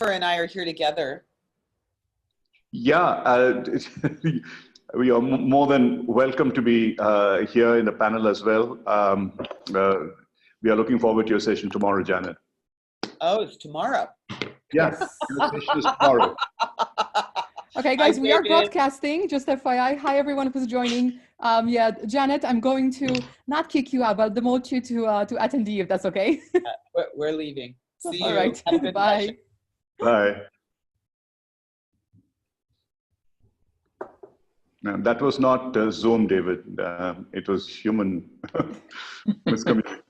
and I are here together. Yeah, we are more than welcome to be here in the panel as well. We are looking forward to your session tomorrow, Janet. Oh, it's tomorrow. Yes, your session is tomorrow. Okay, guys, we are broadcasting, just FYI. Hi, everyone who's joining. Yeah, Janet, I'm going to not kick you out, but demote you to attendee, if that's okay. We're leaving. See you. All right, Have a good bye. session. Bye. No, that was not Zoom, David. It was human miscommunication.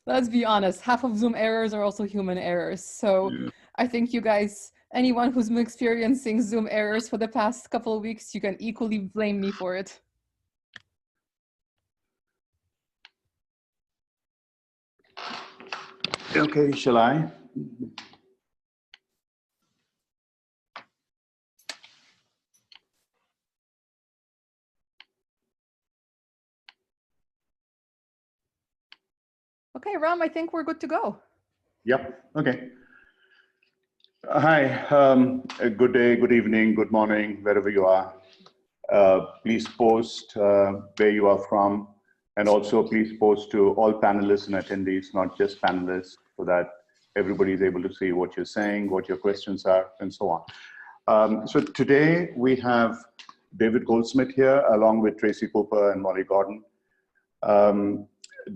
Let's be honest, half of Zoom errors are also human errors. So yeah. I think you guys, anyone who's been experiencing Zoom errors for the past couple of weeks, you can equally blame me for it. Okay, shall I? Okay, Ram, I think we're good to go. Yep, okay. Hi, good day, good evening, good morning, wherever you are. Please post where you are from, and also please post to all panelists and attendees, not just panelists, so that everybody is able to see what you're saying, what your questions are, and so on. So today we have David Goldsmith here, along with Tracy Cooper and Molly Gordon.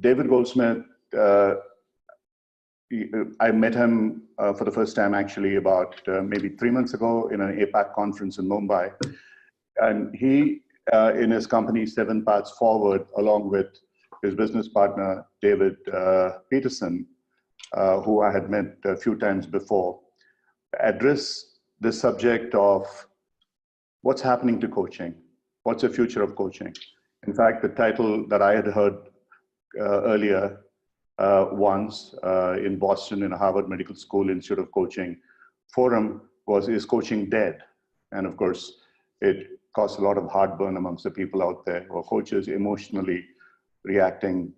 David Goldsmith, I met him for the first time actually about maybe 3 months ago in an APAC conference in Mumbai. And he, in his company, 7 Paths Forward, along with his business partner, David Peterson, who I had met a few times before, address the subject of what's happening to coaching, what's the future of coaching. In fact, the title that I had heard earlier once in Boston in a Harvard Medical School Institute of Coaching forum was, "Is coaching dead?" And of course, it caused a lot of heartburn amongst the people out there who are coaches, emotionally reacting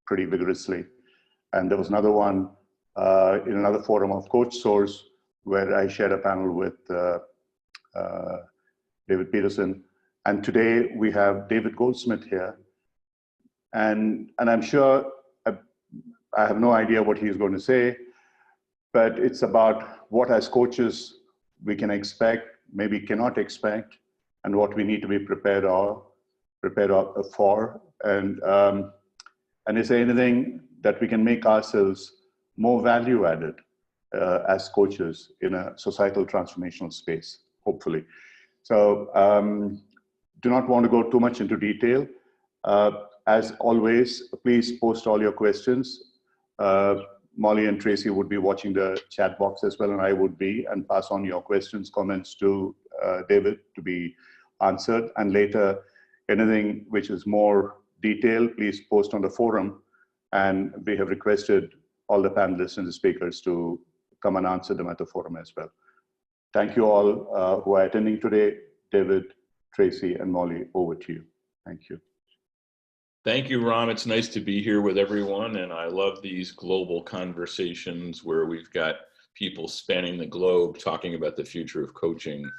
pretty vigorously. And there was another one in another forum of Coach Source, where I shared a panel with David Peterson. And today we have David Goldsmith here. And I'm sure, I have no idea what he's going to say, but it's about what as coaches we can expect, maybe cannot expect, and what we need to be prepared for. And is there anything that we can make ourselves more value added as coaches in a societal transformational space, hopefully. So do not want to go too much into detail. As always, please post all your questions. Molly and Tracy would be watching the chat box as well, and I would be, and pass on your questions, comments to David to be answered. And later, anything which is more detailed, please post on the forum. And we have requested all the panelists and the speakers to come and answer them at the forum as well. Thank you all who are attending today. David, Tracy, and Molly, over to you. Thank you. Thank you, Ram. It's nice to be here with everyone. And I love these global conversations where we've got people spanning the globe talking about the future of coaching.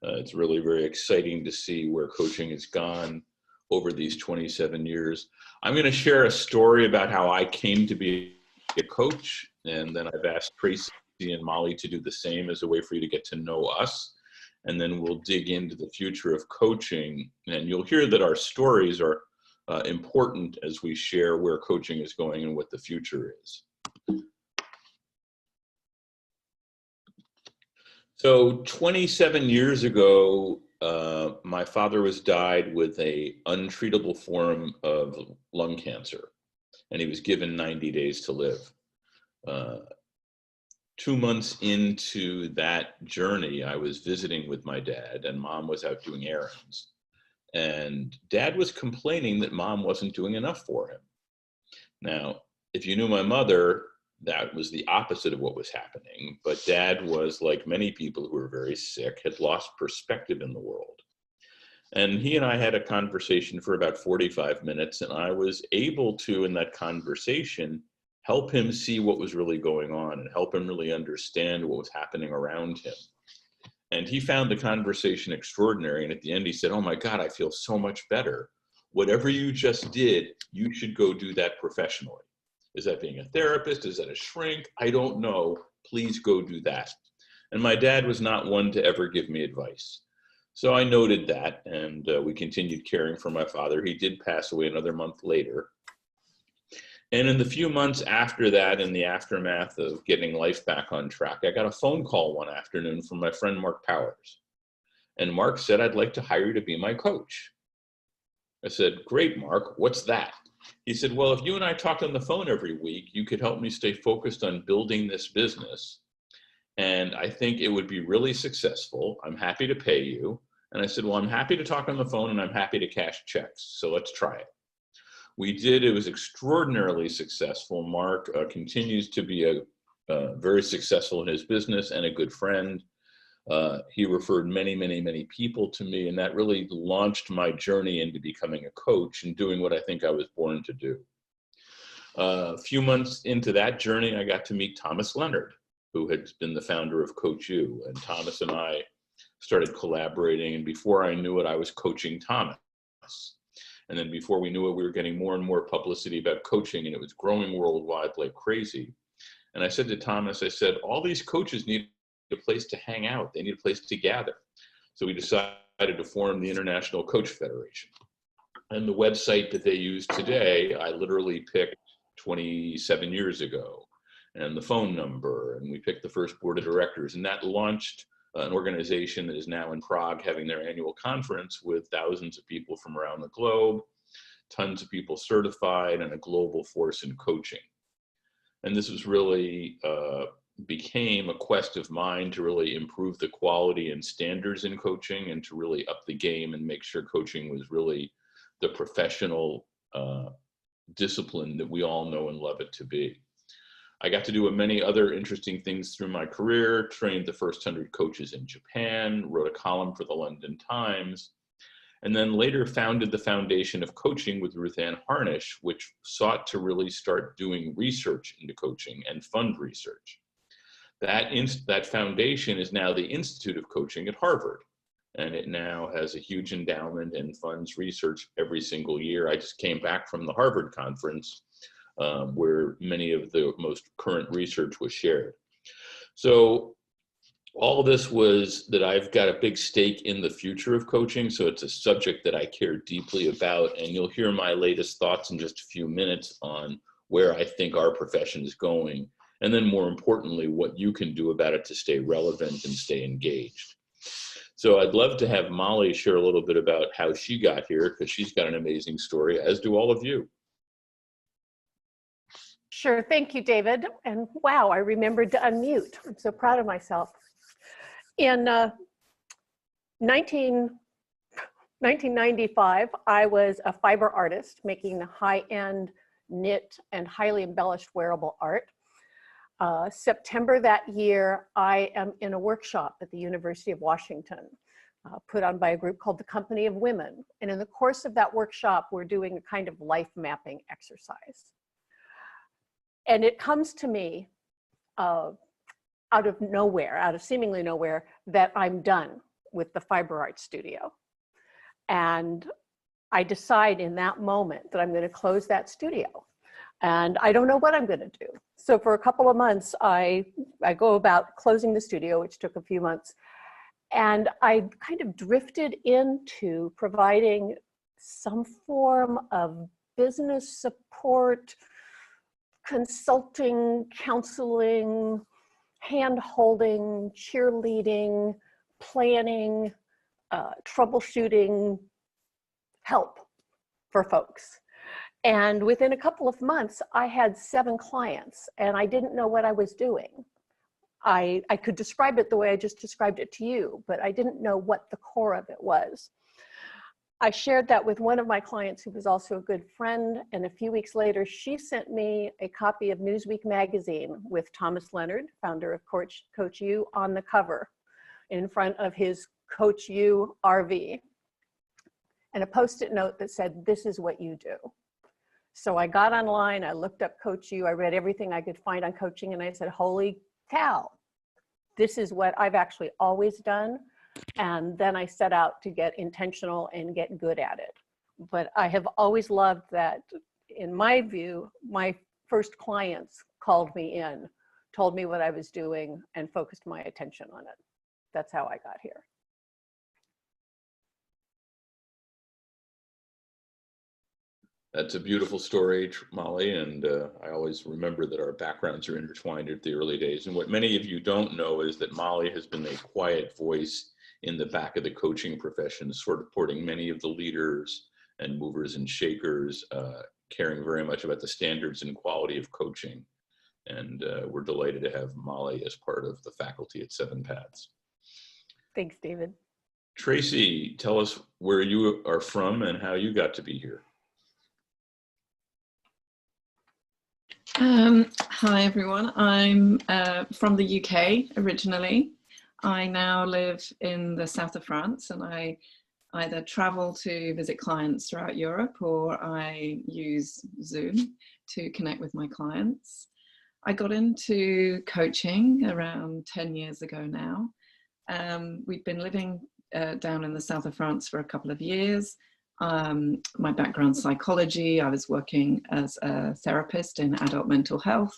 It's really very exciting to see where coaching has gone over these 27 years. I'm going to share a story about how I came to be a coach. And then I've asked Tracy and Molly to do the same as a way for you to get to know us. And then we'll dig into the future of coaching. And you'll hear that our stories are important as we share where coaching is going and what the future is. So 27 years ago, my father was died with an untreatable form of lung cancer, and he was given 90 days to live. 2 months into that journey, I was visiting with my dad, and Mom was out doing errands. And Dad was complaining that Mom wasn't doing enough for him. Now, if you knew my mother, that was the opposite of what was happening. But Dad was, like many people who are very sick, had lost perspective in the world. And he and I had a conversation for about 45 minutes, and I was able to, in that conversation, help him see what was really going on and help him really understand what was happening around him. And he found the conversation extraordinary. And at the end, he said, "Oh my God, I feel so much better. Whatever you just did, you should go do that professionally. Is that being a therapist? Is that a shrink? I don't know. Please go do that." And my dad was not one to ever give me advice. So I noted that, and we continued caring for my father. He did pass away another month later. And in the few months after that, in the aftermath of getting life back on track, I got a phone call one afternoon from my friend Mark Powers. And Mark said, "I'd like to hire you to be my coach." I said, "Great, Mark, what's that?" He said, "Well, if you and I talked on the phone every week, you could help me stay focused on building this business. And I think it would be really successful. I'm happy to pay you." And I said, "Well, I'm happy to talk on the phone and I'm happy to cash checks. So let's try it." We did. It was extraordinarily successful. Mark continues to be very successful in his business and a good friend. He referred many, many, many people to me, and that really launched my journey into becoming a coach and doing what I think I was born to do. A few months into that journey, I got to meet Thomas Leonard, who had been the founder of Coach U. And Thomas and I started collaborating, and before I knew it, I was coaching Thomas. And then before we knew it, we were getting more and more publicity about coaching, and it was growing worldwide like crazy. And I said to Thomas, I said, "All these coaches need a place to hang out. They need a place to gather." So we decided to form the International Coach Federation. And the website that they use today, I literally picked 27 years ago, and the phone number, and we picked the first board of directors, and that launched an organization that is now in Prague having their annual conference with thousands of people from around the globe, tons of people certified, and a global force in coaching. And this was really became a quest of mine to really improve the quality and standards in coaching and to really up the game and make sure coaching was really the professional discipline that we all know and love it to be. I got to do many other interesting things through my career, trained the first 100 coaches in Japan, wrote a column for the London Times, and then later founded the Foundation of Coaching with Ruth Ann Harnish, which sought to really start doing research into coaching and fund research. That foundation is now the Institute of Coaching at Harvard, and it now has a huge endowment and funds research every single year. I just came back from the Harvard conference, where many of the most current research was shared. So all of this was that I've got a big stake in the future of coaching. So it's a subject that I care deeply about, and you'll hear my latest thoughts in just a few minutes on where I think our profession is going. And then more importantly, what you can do about it to stay relevant and stay engaged. So I'd love to have Molly share a little bit about how she got here, because she's got an amazing story, as do all of you. Sure, thank you, David. And wow, I remembered to unmute. I'm so proud of myself. In 1995, I was a fiber artist making high-end knit and highly embellished wearable art. September that year, I am in a workshop at the University of Washington, put on by a group called the Company of Women. And in the course of that workshop, we're doing a kind of life mapping exercise. And it comes to me out of nowhere, out of seemingly nowhere, that I'm done with the fiber art studio. And I decide in that moment that I'm going to close that studio. And I don't know what I'm going to do. So for a couple of months, I go about closing the studio, which took a few months. And I kind of drifted into providing some form of business support, consulting, counseling, hand-holding, cheerleading, planning, troubleshooting, help for folks. And within a couple of months, I had 7 clients, and I didn't know what I was doing. I could describe it the way I just described it to you, but I didn't know what the core of it was. I shared that with one of my clients who was also a good friend, and a few weeks later, she sent me a copy of Newsweek magazine with Thomas Leonard, founder of Coach U, on the cover in front of his Coach U RV, and a Post-it note that said, "This is what you do." So I got online, I looked up Coach U, I read everything I could find on coaching, and I said, holy cow, this is what I've actually always done. And then I set out to get intentional and get good at it. But I have always loved that, in my view, my first clients called me in, told me what I was doing, and focused my attention on it. That's how I got here. That's a beautiful story, Molly, and I always remember that our backgrounds are intertwined at the early days. And what many of you don't know is that Molly has been a quiet voice in the back of the coaching profession, supporting many of the leaders and movers and shakers, caring very much about the standards and quality of coaching. And we're delighted to have Molly as part of the faculty at 7 Paths. Thanks, David. Tracy, tell us where you are from and how you got to be here. Hi everyone, I'm from the UK originally. I now live in the south of France, and I either travel to visit clients throughout Europe, or I use Zoom to connect with my clients. I got into coaching around 10 years ago now. We've been living down in the south of France for a couple of years. My background's psychology. I was working as a therapist in adult mental health,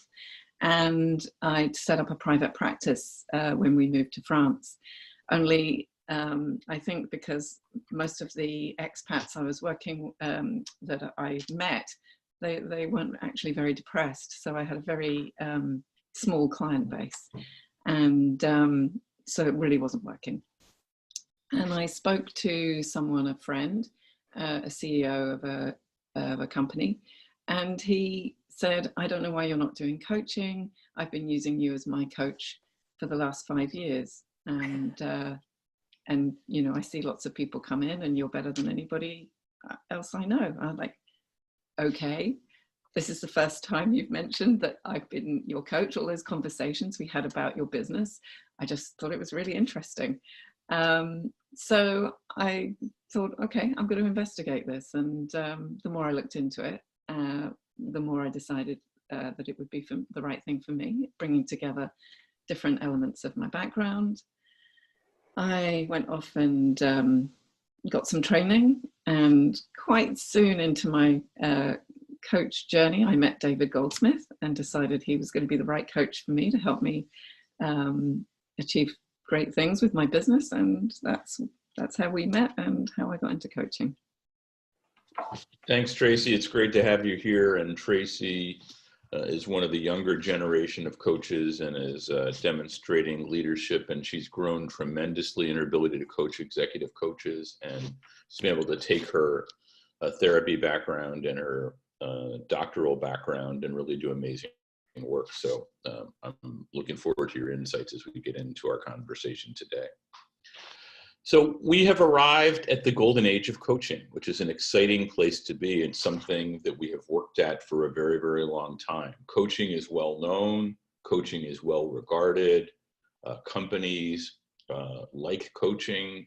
and I set up a private practice when we moved to France. Only I think because most of the expats I was working that I met, they weren't actually very depressed, so I had a very small client base, and so it really wasn't working. And I spoke to someone, a friend, a CEO of a company, and he said, I don't know why you're not doing coaching. I've been using you as my coach for the last 5 years, and you know, I see lots of people come in and you're better than anybody else I know. I'm like, okay, this is the first time you've mentioned that I've been your coach. All those conversations we had about your business, I just thought it was really interesting. So I thought, okay, I'm going to investigate this. And the more I looked into it, the more I decided that it would be the right thing for me, bringing together different elements of my background. I went off and got some training, and quite soon into my coach journey, I met David Goldsmith and decided he was going to be the right coach for me to help me achieve great things with my business, and that's how we met and how I got into coaching. Thanks, Tracy. It's great to have you here. And Tracy is one of the younger generation of coaches and is demonstrating leadership, and she's grown tremendously in her ability to coach executive coaches, and she's been able to take her therapy background and her doctoral background and really do amazing work. So I'm looking forward to your insights as we get into our conversation today. So we have arrived at the golden age of coaching, which is an exciting place to be and something that we have worked at for a very, very long time. Coaching is well known. Coaching is well regarded. Companies like coaching.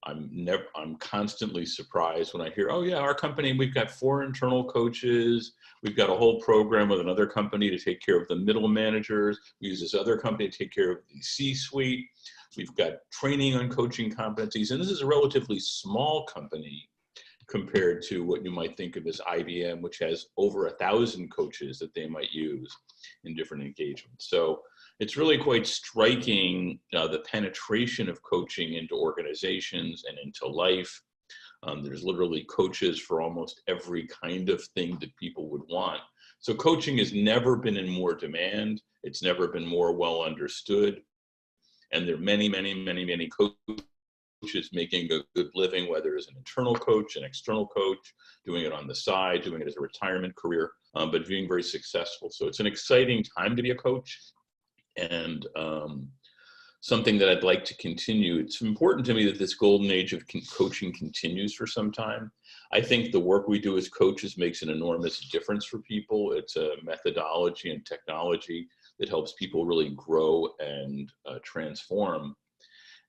I'm constantly surprised when I hear, oh yeah, our company, we've got 4 internal coaches. We've got a whole program with another company to take care of the middle managers. We use this other company to take care of the C-suite. We've got training on coaching competencies. And this is a relatively small company compared to what you might think of as IBM, which has over 1,000 coaches that they might use in different engagements. So it's really quite striking the penetration of coaching into organizations and into life. There's literally coaches for almost every kind of thing that people would want. So coaching has never been in more demand. It's never been more well understood. And there are many, many, many, many coaches making a good living, whether as an internal coach, an external coach, doing it on the side, doing it as a retirement career, but being very successful. So it's an exciting time to be a coach, and something that I'd like to continue. It's important to me that this golden age of coaching continues for some time. I think the work we do as coaches makes an enormous difference for people. It's a methodology and technology that helps people really grow and transform.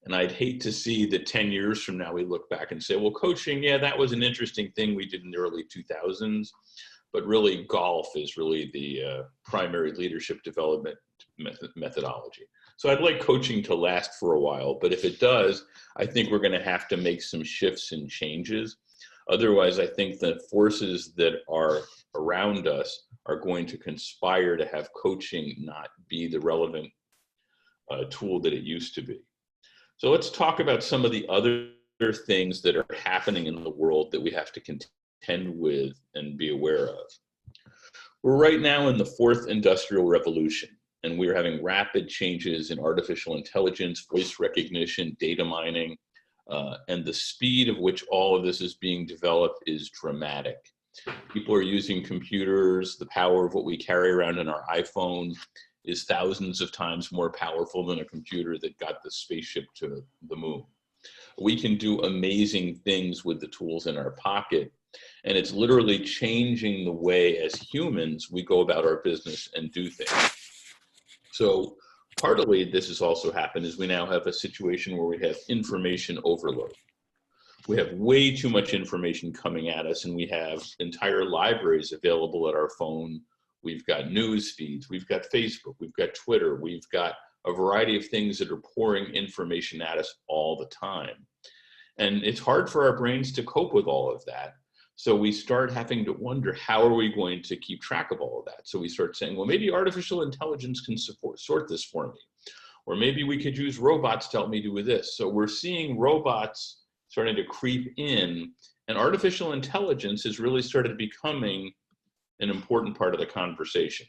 And I'd hate to see that 10 years from now, we look back and say, well, coaching, yeah, that was an interesting thing we did in the early 2000s, but really golf is really the primary leadership development methodology. So I'd like coaching to last for a while, but if it does, I think we're gonna have to make some shifts and changes. Otherwise, I think the forces that are around us are going to conspire to have coaching not be the relevant tool that it used to be. So let's talk about some of the other things that are happening in the world that we have to contend with and be aware of. We're right now in the fourth industrial revolution, and we're having rapid changes in artificial intelligence, voice recognition, data mining, and the speed of which all of this is being developed is dramatic. People are using computers. The power of what we carry around in our iPhone is thousands of times more powerful than a computer that got the spaceship to the moon. We can do amazing things with the tools in our pocket, and it's literally changing the way as humans we go about our business and do things. So partly this has also happened is we now have a situation where we have information overload. We have way too much information coming at us, and we have entire libraries available at our phone. We've got news feeds, we've got Facebook, we've got Twitter, we've got a variety of things that are pouring information at us all the time. And it's hard for our brains to cope with all of that. So we start having to wonder, how are we going to keep track of all of that? So we start saying, well, maybe artificial intelligence can sort this for me. Or maybe we could use robots to help me do this. So we're seeing robots starting to creep in, and artificial intelligence has really started becoming an important part of the conversation.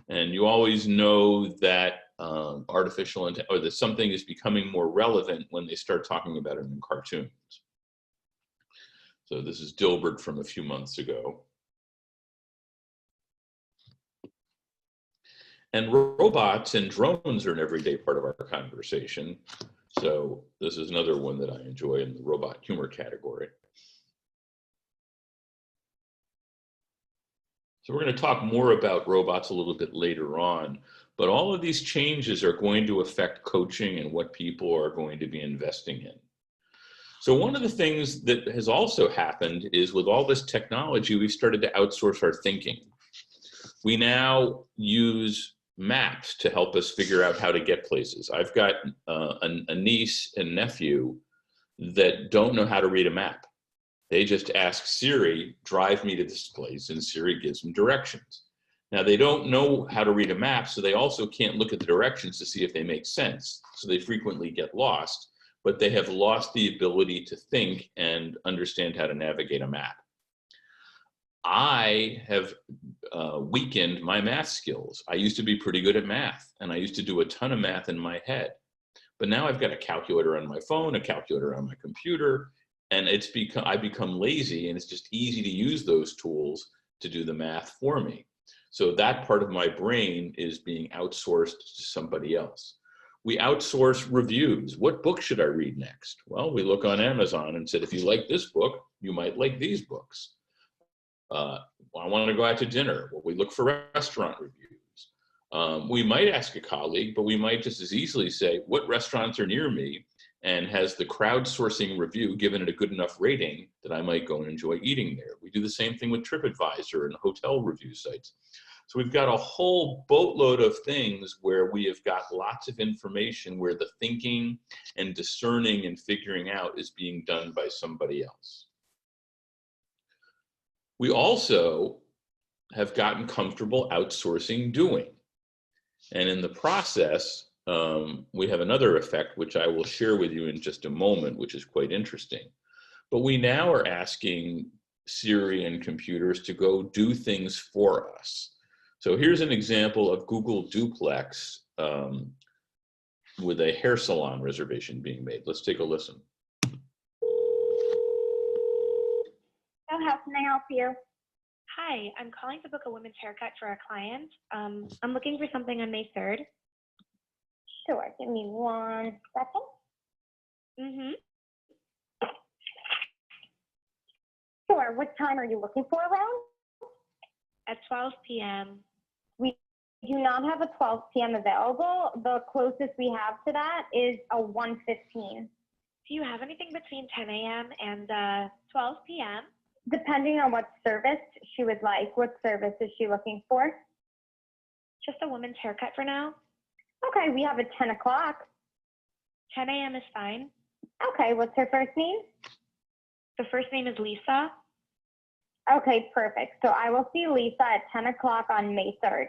And you always know that or that something is becoming more relevant when they start talking about it in cartoons. So this is Dilbert from a few months ago. And robots and drones are an everyday part of our conversation. So this is another one that I enjoy in the robot humor category. So we're going to talk more about robots a little bit later on, but all of these changes are going to affect coaching and what people are going to be investing in. So one of the things that has also happened is with all this technology, we started to outsource our thinking. We now use maps to help us figure out how to get places. I've got a niece and nephew that don't know how to read a map. They just ask Siri, drive me to this place, and Siri gives them directions. Now they don't know how to read a map, so they also can't look at the directions to see if they make sense. So they frequently get lost, but they have lost the ability to think and understand how to navigate a map. I have weakened my math skills. I used to be pretty good at math, and I used to do a ton of math in my head. But now I've got a calculator on my phone, a calculator on my computer, and I become lazy, and it's just easy to use those tools to do the math for me. So that part of my brain is being outsourced to somebody else. We outsource reviews. What book should I read next? Well, we look on Amazon and said, if you like this book, you might like these books. I want to go out to dinner. Well, we look for restaurant reviews. We might ask a colleague, but we might just as easily say, what restaurants are near me? And has the crowdsourcing review given it a good enough rating that I might go and enjoy eating there? We do the same thing with TripAdvisor and hotel review sites. So we've got a whole boatload of things where we have got lots of information where the thinking and discerning and figuring out is being done by somebody else. We also have gotten comfortable outsourcing doing. And in the process, we have another effect, which I will share with you in just a moment, which is quite interesting. But we now are asking Siri and computers to go do things for us. So here's an example of Google Duplex with a hair salon reservation being made. Let's take a listen. How can I help you? Hi, I'm calling to book a women's haircut for a client. I'm looking for something on May 3rd. Sure, give me 1 second. Sure, what time are you looking for around? At 12 p.m. We do not have a 12 p.m. available. The closest we have to that is a 1:15. Do you have anything between 10 a.m. and 12 p.m.? Depending on what service she would like. What service is she looking for? Just a woman's haircut for now. Okay, we have a 10 o'clock. 10 a.m. is fine. Okay, what's her first name? The first name is Lisa. Okay, perfect. So I will see Lisa at 10 o'clock on May 3rd.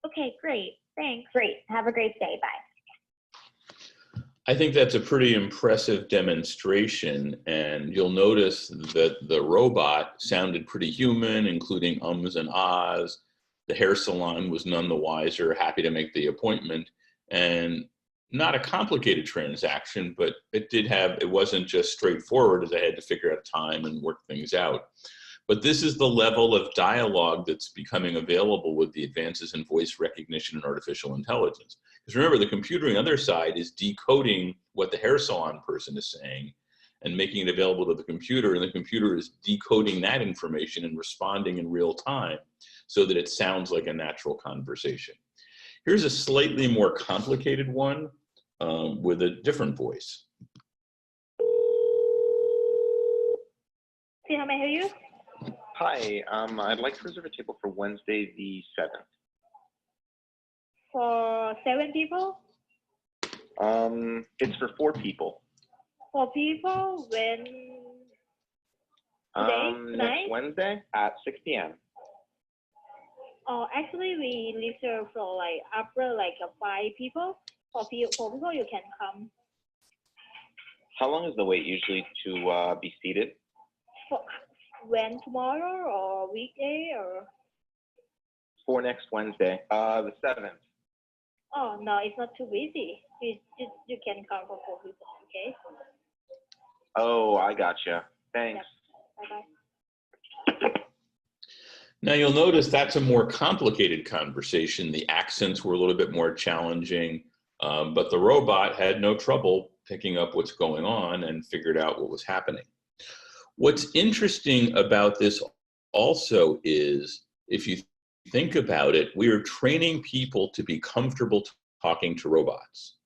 Okay, great. Thanks. Great. Have a great day. Bye. I think that's a pretty impressive demonstration, and you'll notice that the robot sounded pretty human, including ums and ahs. The hair salon was none the wiser, happy to make the appointment, and not a complicated transaction, but it wasn't just straightforward as I had to figure out time and work things out. But this is the level of dialogue that's becoming available with the advances in voice recognition and artificial intelligence. Because remember, the computer on the other side is decoding what the hair salon person is saying and making it available to the computer, and the computer is decoding that information and responding in real time so that it sounds like a natural conversation. Here's a slightly more complicated one with a different voice. See how may I hear you? Hi, I'd like to reserve a table for Wednesday the 7th. For 7 people? It's for 4 people. 4 people? When? Tonight? Next Wednesday at 6 p.m. Oh, actually, we reserve for like after like 5 people. For 4 people, you can come. How long is the wait usually to be seated? When, tomorrow or weekday or? For next Wednesday, the 7th. Oh, no, it's not too busy. You can come for 4 people, okay? Oh, I gotcha. Thanks. Yep. Bye-bye. Now you'll notice that's a more complicated conversation. The accents were a little bit more challenging, but the robot had no trouble picking up what's going on and figured out what was happening. What's interesting about this also is, if you think about it, we are training people to be comfortable talking to robots.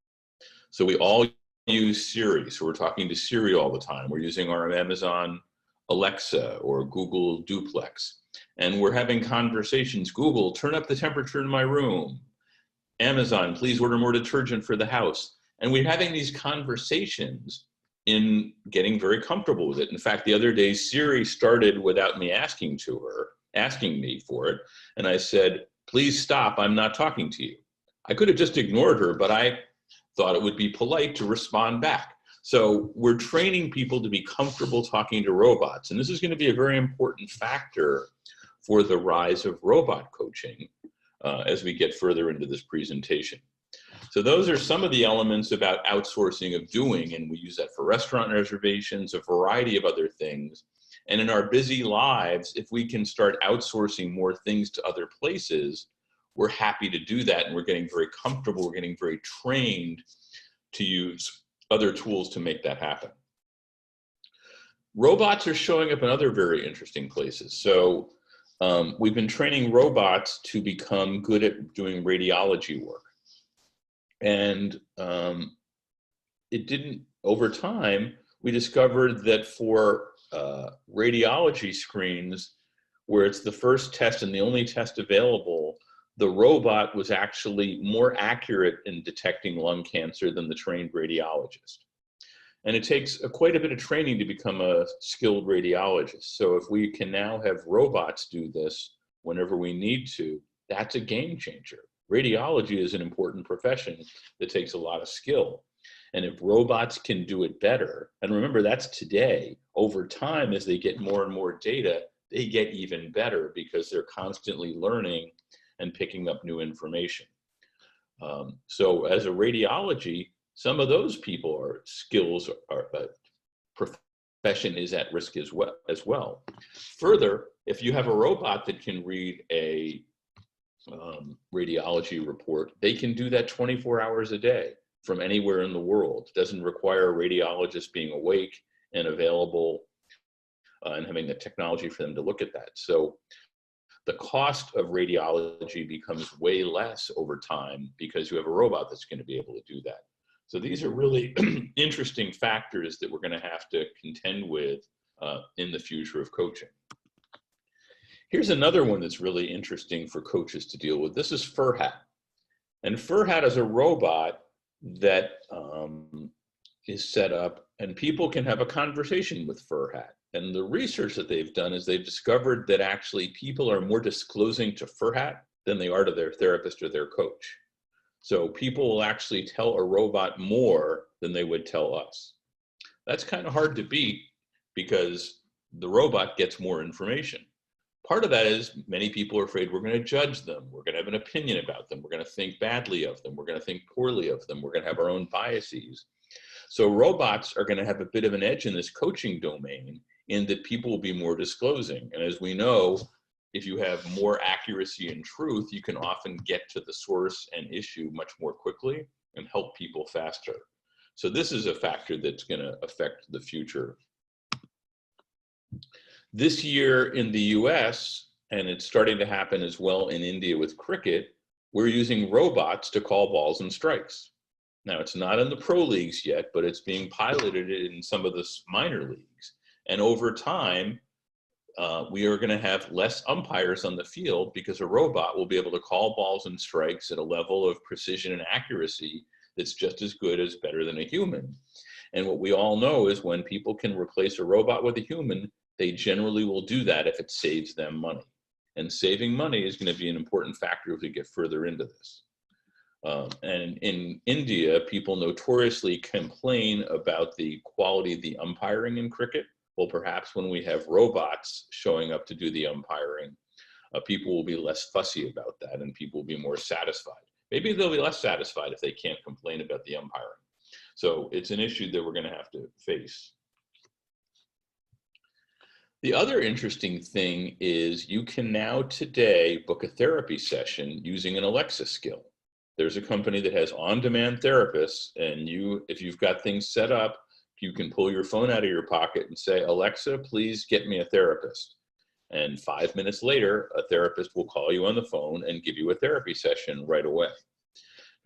So we all use Siri, so we're talking to Siri all the time. We're using our Amazon Alexa or Google Duplex, and we're having conversations. Google, turn up the temperature in my room. Amazon, please order more detergent for the house. And we're having these conversations in getting very comfortable with it. In fact, the other day, Siri started without me asking me for it. And I said, please stop, I'm not talking to you. I could have just ignored her, but I thought it would be polite to respond back. So we're training people to be comfortable talking to robots. And this is going to be a very important factor for the rise of robot coaching as we get further into this presentation. So those are some of the elements about outsourcing of doing, and we use that for restaurant reservations, a variety of other things. And in our busy lives, if we can start outsourcing more things to other places, we're happy to do that, and we're getting very comfortable, we're getting very trained to use other tools to make that happen. Robots are showing up in other very interesting places. So we've been training robots to become good at doing radiology work. And over time, we discovered that for radiology screens, where it's the first test and the only test available, the robot was actually more accurate in detecting lung cancer than the trained radiologist. And it takes quite a bit of training to become a skilled radiologist. So if we can now have robots do this whenever we need to, that's a game changer. Radiology is an important profession that takes a lot of skill. And if robots can do it better, and remember that's today, over time as they get more and more data, they get even better because they're constantly learning and picking up new information. So as a radiology, some of those people are skills, profession is at risk as well. Further, if you have a robot that can read a radiology report, they can do that 24 hours a day from anywhere in the world. It doesn't require a radiologist being awake and available and having the technology for them to look at that. So the cost of radiology becomes way less over time because you have a robot that's going to be able to do that. So these are really interesting factors that we're going to have to contend with in the future of coaching. Here's another one that's really interesting for coaches to deal with. This is Furhat. And Furhat is a robot that is set up, and people can have a conversation with Furhat. And the research that they've done is they've discovered that actually people are more disclosing to Furhat than they are to their therapist or their coach. So people will actually tell a robot more than they would tell us. That's kind of hard to beat because the robot gets more information. Part of that is many people are afraid we're going to judge them. We're going to have an opinion about them. We're going to think badly of them. We're going to think poorly of them. We're going to have our own biases. So robots are going to have a bit of an edge in this coaching domain in that people will be more disclosing. And as we know, if you have more accuracy and truth, you can often get to the source and issue much more quickly and help people faster. So this is a factor that's going to affect the future. This year in the US, and it's starting to happen as well in India with cricket, we're using robots to call balls and strikes. Now, it's not in the pro leagues yet, but it's being piloted in some of the minor leagues. And over time, we are going to have less umpires on the field because a robot will be able to call balls and strikes at a level of precision and accuracy that's just as good as better than a human. And what we all know is when people can replace a robot with a human, they generally will do that if it saves them money. And saving money is going to be an important factor if we get further into this. And in India, people notoriously complain about the quality of the umpiring in cricket. Well, perhaps when we have robots showing up to do the umpiring, people will be less fussy about that and people will be more satisfied. Maybe they'll be less satisfied if they can't complain about the umpiring. So it's an issue that we're going to have to face. The other interesting thing is you can now today book a therapy session using an Alexa skill. There's a company that has on-demand therapists, and if you've got things set up, you can pull your phone out of your pocket and say, Alexa, please get me a therapist. And 5 minutes later, a therapist will call you on the phone and give you a therapy session right away.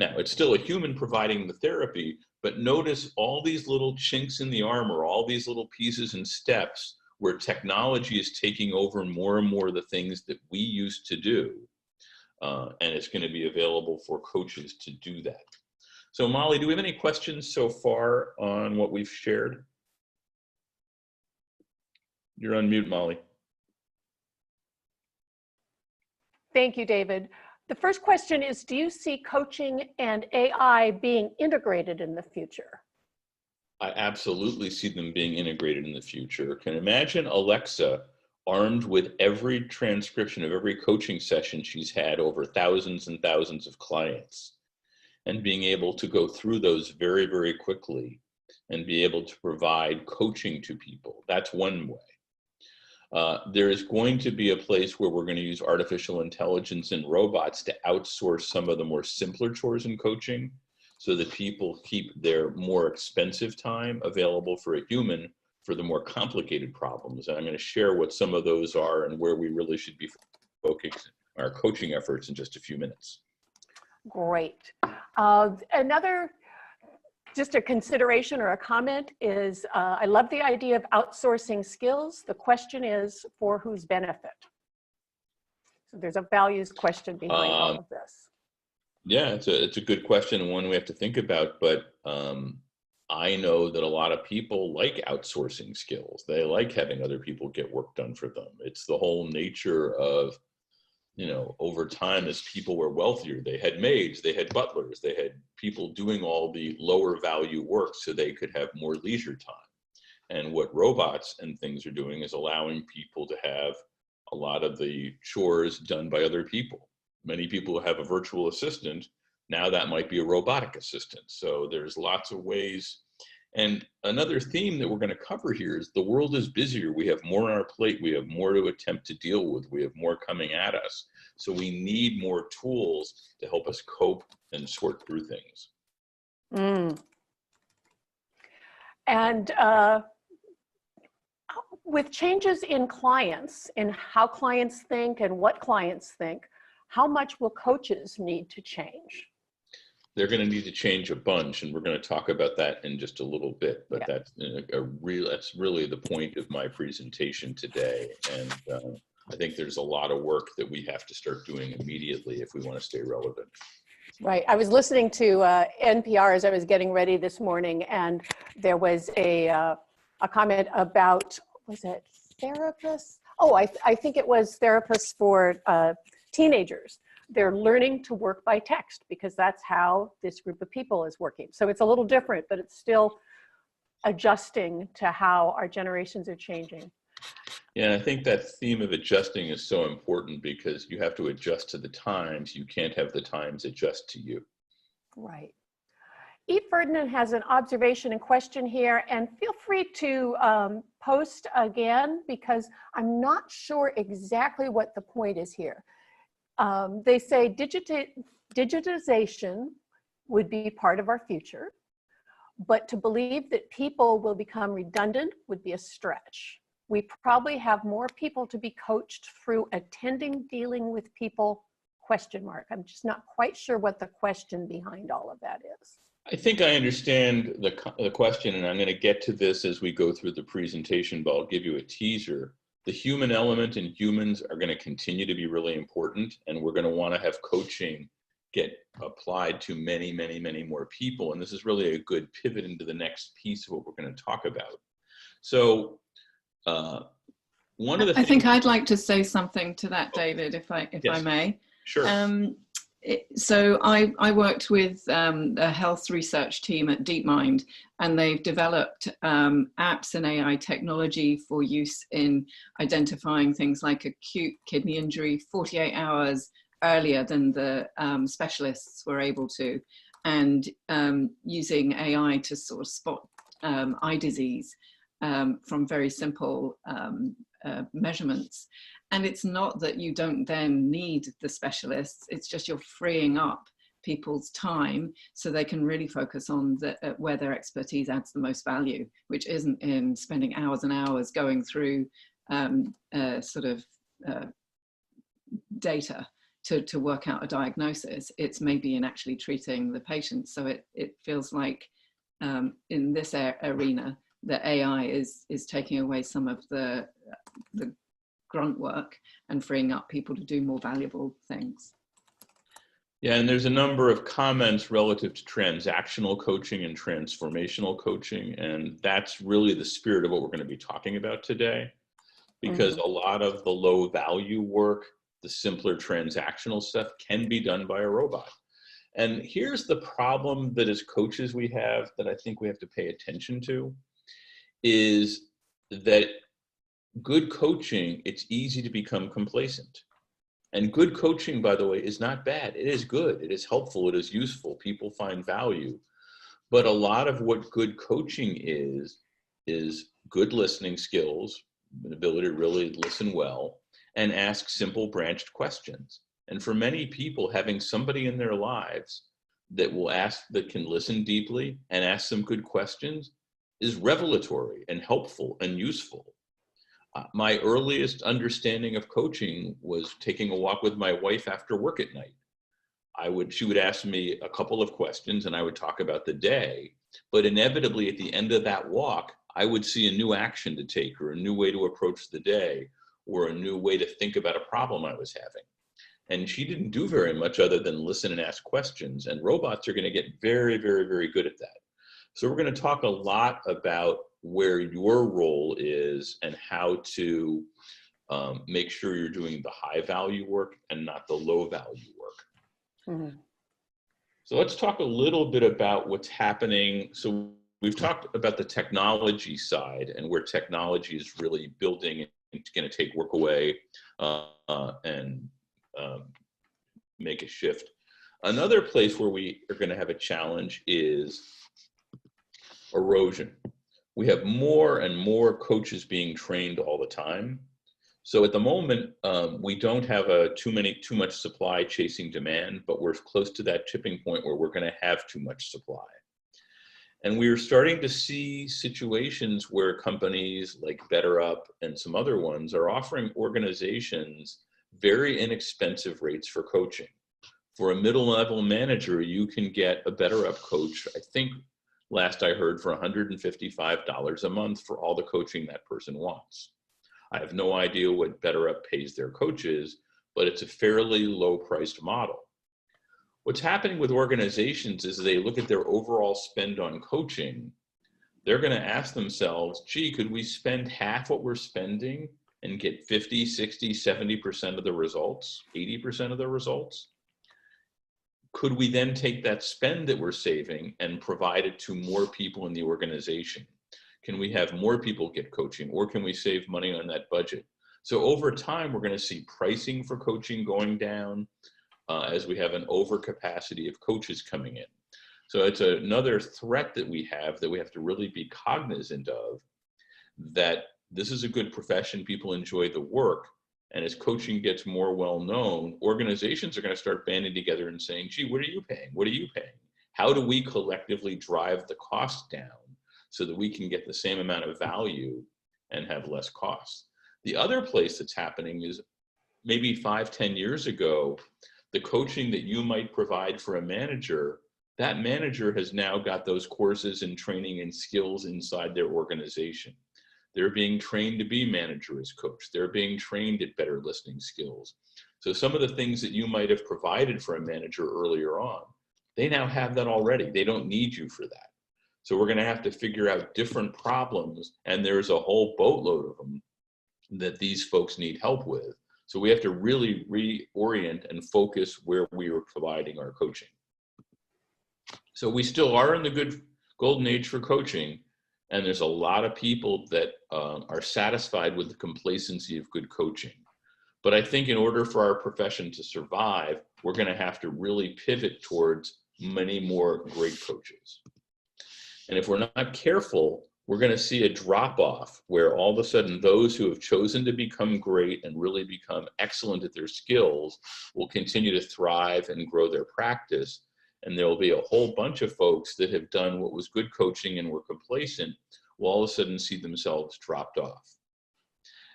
Now, it's still a human providing the therapy, but notice all these little chinks in the armor, all these little pieces and steps where technology is taking over more and more of the things that we used to do. And it's going to be available for coaches to do that. So Molly, do we have any questions so far on what we've shared? You're on mute, Molly. Thank you, David. The first question is, do you see coaching and AI being integrated in the future? I absolutely see them being integrated in the future. Can imagine Alexa armed with every transcription of every coaching session she's had over thousands and thousands of clients, and being able to go through those very, very quickly and be able to provide coaching to people. That's one way. There is going to be a place where we're going to use artificial intelligence and robots to outsource some of the more simpler chores in coaching so that people keep their more expensive time available for a human for the more complicated problems. And I'm going to share what some of those are and where we really should be focusing our coaching efforts in just a few minutes. Great. Another, just a consideration or a comment is, I love the idea of outsourcing skills. The question is, for whose benefit? So there's a values question behind all of this. Yeah, it's a good question and one we have to think about, but I know that a lot of people like outsourcing skills. They like having other people get work done for them. It's the whole nature of, you know, over time as people were wealthier, they had maids, they had butlers, they had people doing all the lower value work so they could have more leisure time. And what robots and things are doing is allowing people to have a lot of the chores done by other people. Many people have a virtual assistant. Now that might be a robotic assistant. So there's lots of ways. And another theme that we're going to cover here is the world is busier. We have more on our plate. We have more to attempt to deal with. We have more coming at us. So we need more tools to help us cope and sort through things. And With changes in clients and how clients think and what clients think, how much will coaches need to change? They're going to need to change a bunch, and we're going to talk about that in just a little bit. But Yeah. that's really the point of my presentation today. And I think there's a lot of work that we have to start doing immediately if we want to stay relevant. Right. I was listening to NPR as I was getting ready this morning, and there was a comment about, was it therapists? Oh, I think it was therapists for teenagers. They're learning to work by text because that's how this group of people is working. So it's a little different, but it's still adjusting to how our generations are changing. Yeah, I think that theme of adjusting is so important because you have to adjust to the times. You can't have the times adjust to you. Right. E. Ferdinand has an observation and question here, and feel free to post again because I'm not sure exactly what the point is here. They say digitization would be part of our future, but to believe that people will become redundant would be a stretch. We probably have more people to be coached through attending, dealing with people, ? I'm just not quite sure what the question behind all of that is. I think I understand the question, and I'm going to get to this as we go through the presentation, but I'll give you a teaser. The human element and humans are going to continue to be really important, and we're going to want to have coaching get applied to many, many, many more people. And this is really a good pivot into the next piece of what we're going to talk about. So one of the I think I'd like to say something to that, David, if I may. Sure. So I worked with a health research team at DeepMind, and they've developed apps and AI technology for use in identifying things like acute kidney injury 48 hours earlier than the specialists were able to, and using AI to sort of spot eye disease from very simple measurements. And it's not that you don't then need the specialists, it's just you're freeing up people's time so they can really focus on where their expertise adds the most value, which isn't in spending hours and hours going through data to work out a diagnosis. It's maybe in actually treating the patient. So it feels like in this arena, that AI is taking away some of the grunt work and freeing up people to do more valuable things. Yeah, and there's a number of comments relative to transactional coaching and transformational coaching, and that's really the spirit of what we're going to be talking about today, because a lot of the low value work, the simpler transactional stuff, can be done by a robot. And here's the problem that as coaches we have that I think we have to pay attention to, is that good coaching, it's easy to become complacent. And good coaching, by the way, is not bad. It is good. It is helpful. It is useful. People find value. But a lot of what good coaching is good listening skills, an ability to really listen well and ask simple branched questions. And for many people, having somebody in their lives that can listen deeply and ask some good questions is revelatory and helpful and useful. My earliest understanding of coaching was taking a walk with my wife after work at night. She would ask me a couple of questions and I would talk about the day, but inevitably at the end of that walk, I would see a new action to take or a new way to approach the day or a new way to think about a problem I was having. And she didn't do very much other than listen and ask questions, and robots are going to get very, very, very good at that. So we're going to talk a lot about where your role is and how to make sure you're doing the high value work and not the low value work. So let's talk a little bit about what's happening. So we've talked about the technology side and where technology is really building and it's going to take work away and make a shift. Another place where we are going to have a challenge is erosion. We have more and more coaches being trained all the time. So at the moment, we don't have too much supply chasing demand, but we're close to that tipping point where we're going to have too much supply. And we are starting to see situations where companies like BetterUp and some other ones are offering organizations very inexpensive rates for coaching. For a middle-level manager, you can get a BetterUp coach, I think last I heard, for $155 a month for all the coaching that person wants. I have no idea what BetterUp pays their coaches, but it's a fairly low-priced model. What's happening with organizations is they look at their overall spend on coaching. They're going to ask themselves, gee, could we spend half what we're spending and get 50, 60, 70% of the results, 80% of the results? Could we then take that spend that we're saving and provide it to more people in the organization? Can we have more people get coaching, or can we save money on that budget? So over time, we're going to see pricing for coaching going down, as we have an overcapacity of coaches coming in. So it's another threat that we have to really be cognizant of, that this is a good profession, people enjoy the work, and as coaching gets more well-known, organizations are going to start banding together and saying, gee, what are you paying? What are you paying? How do we collectively drive the cost down so that we can get the same amount of value and have less costs? The other place that's happening is maybe 5, 10 years ago, the coaching that you might provide for a manager, that manager has now got those courses and training and skills inside their organization. They're being trained to be manager as coach. They're being trained at better listening skills. So some of the things that you might have provided for a manager earlier on, they now have that already. They don't need you for that. So we're going to have to figure out different problems, and there's a whole boatload of them that these folks need help with. So we have to really reorient and focus where we are providing our coaching. So we still are in the good golden age for coaching, and there's a lot of people that are satisfied with the complacency of good coaching. But I think in order for our profession to survive, we're going to have to really pivot towards many more great coaches. And if we're not careful, we're going to see a drop off where all of a sudden those who have chosen to become great and really become excellent at their skills will continue to thrive and grow their practice. And there will be a whole bunch of folks that have done what was good coaching and were complacent will all of a sudden see themselves dropped off.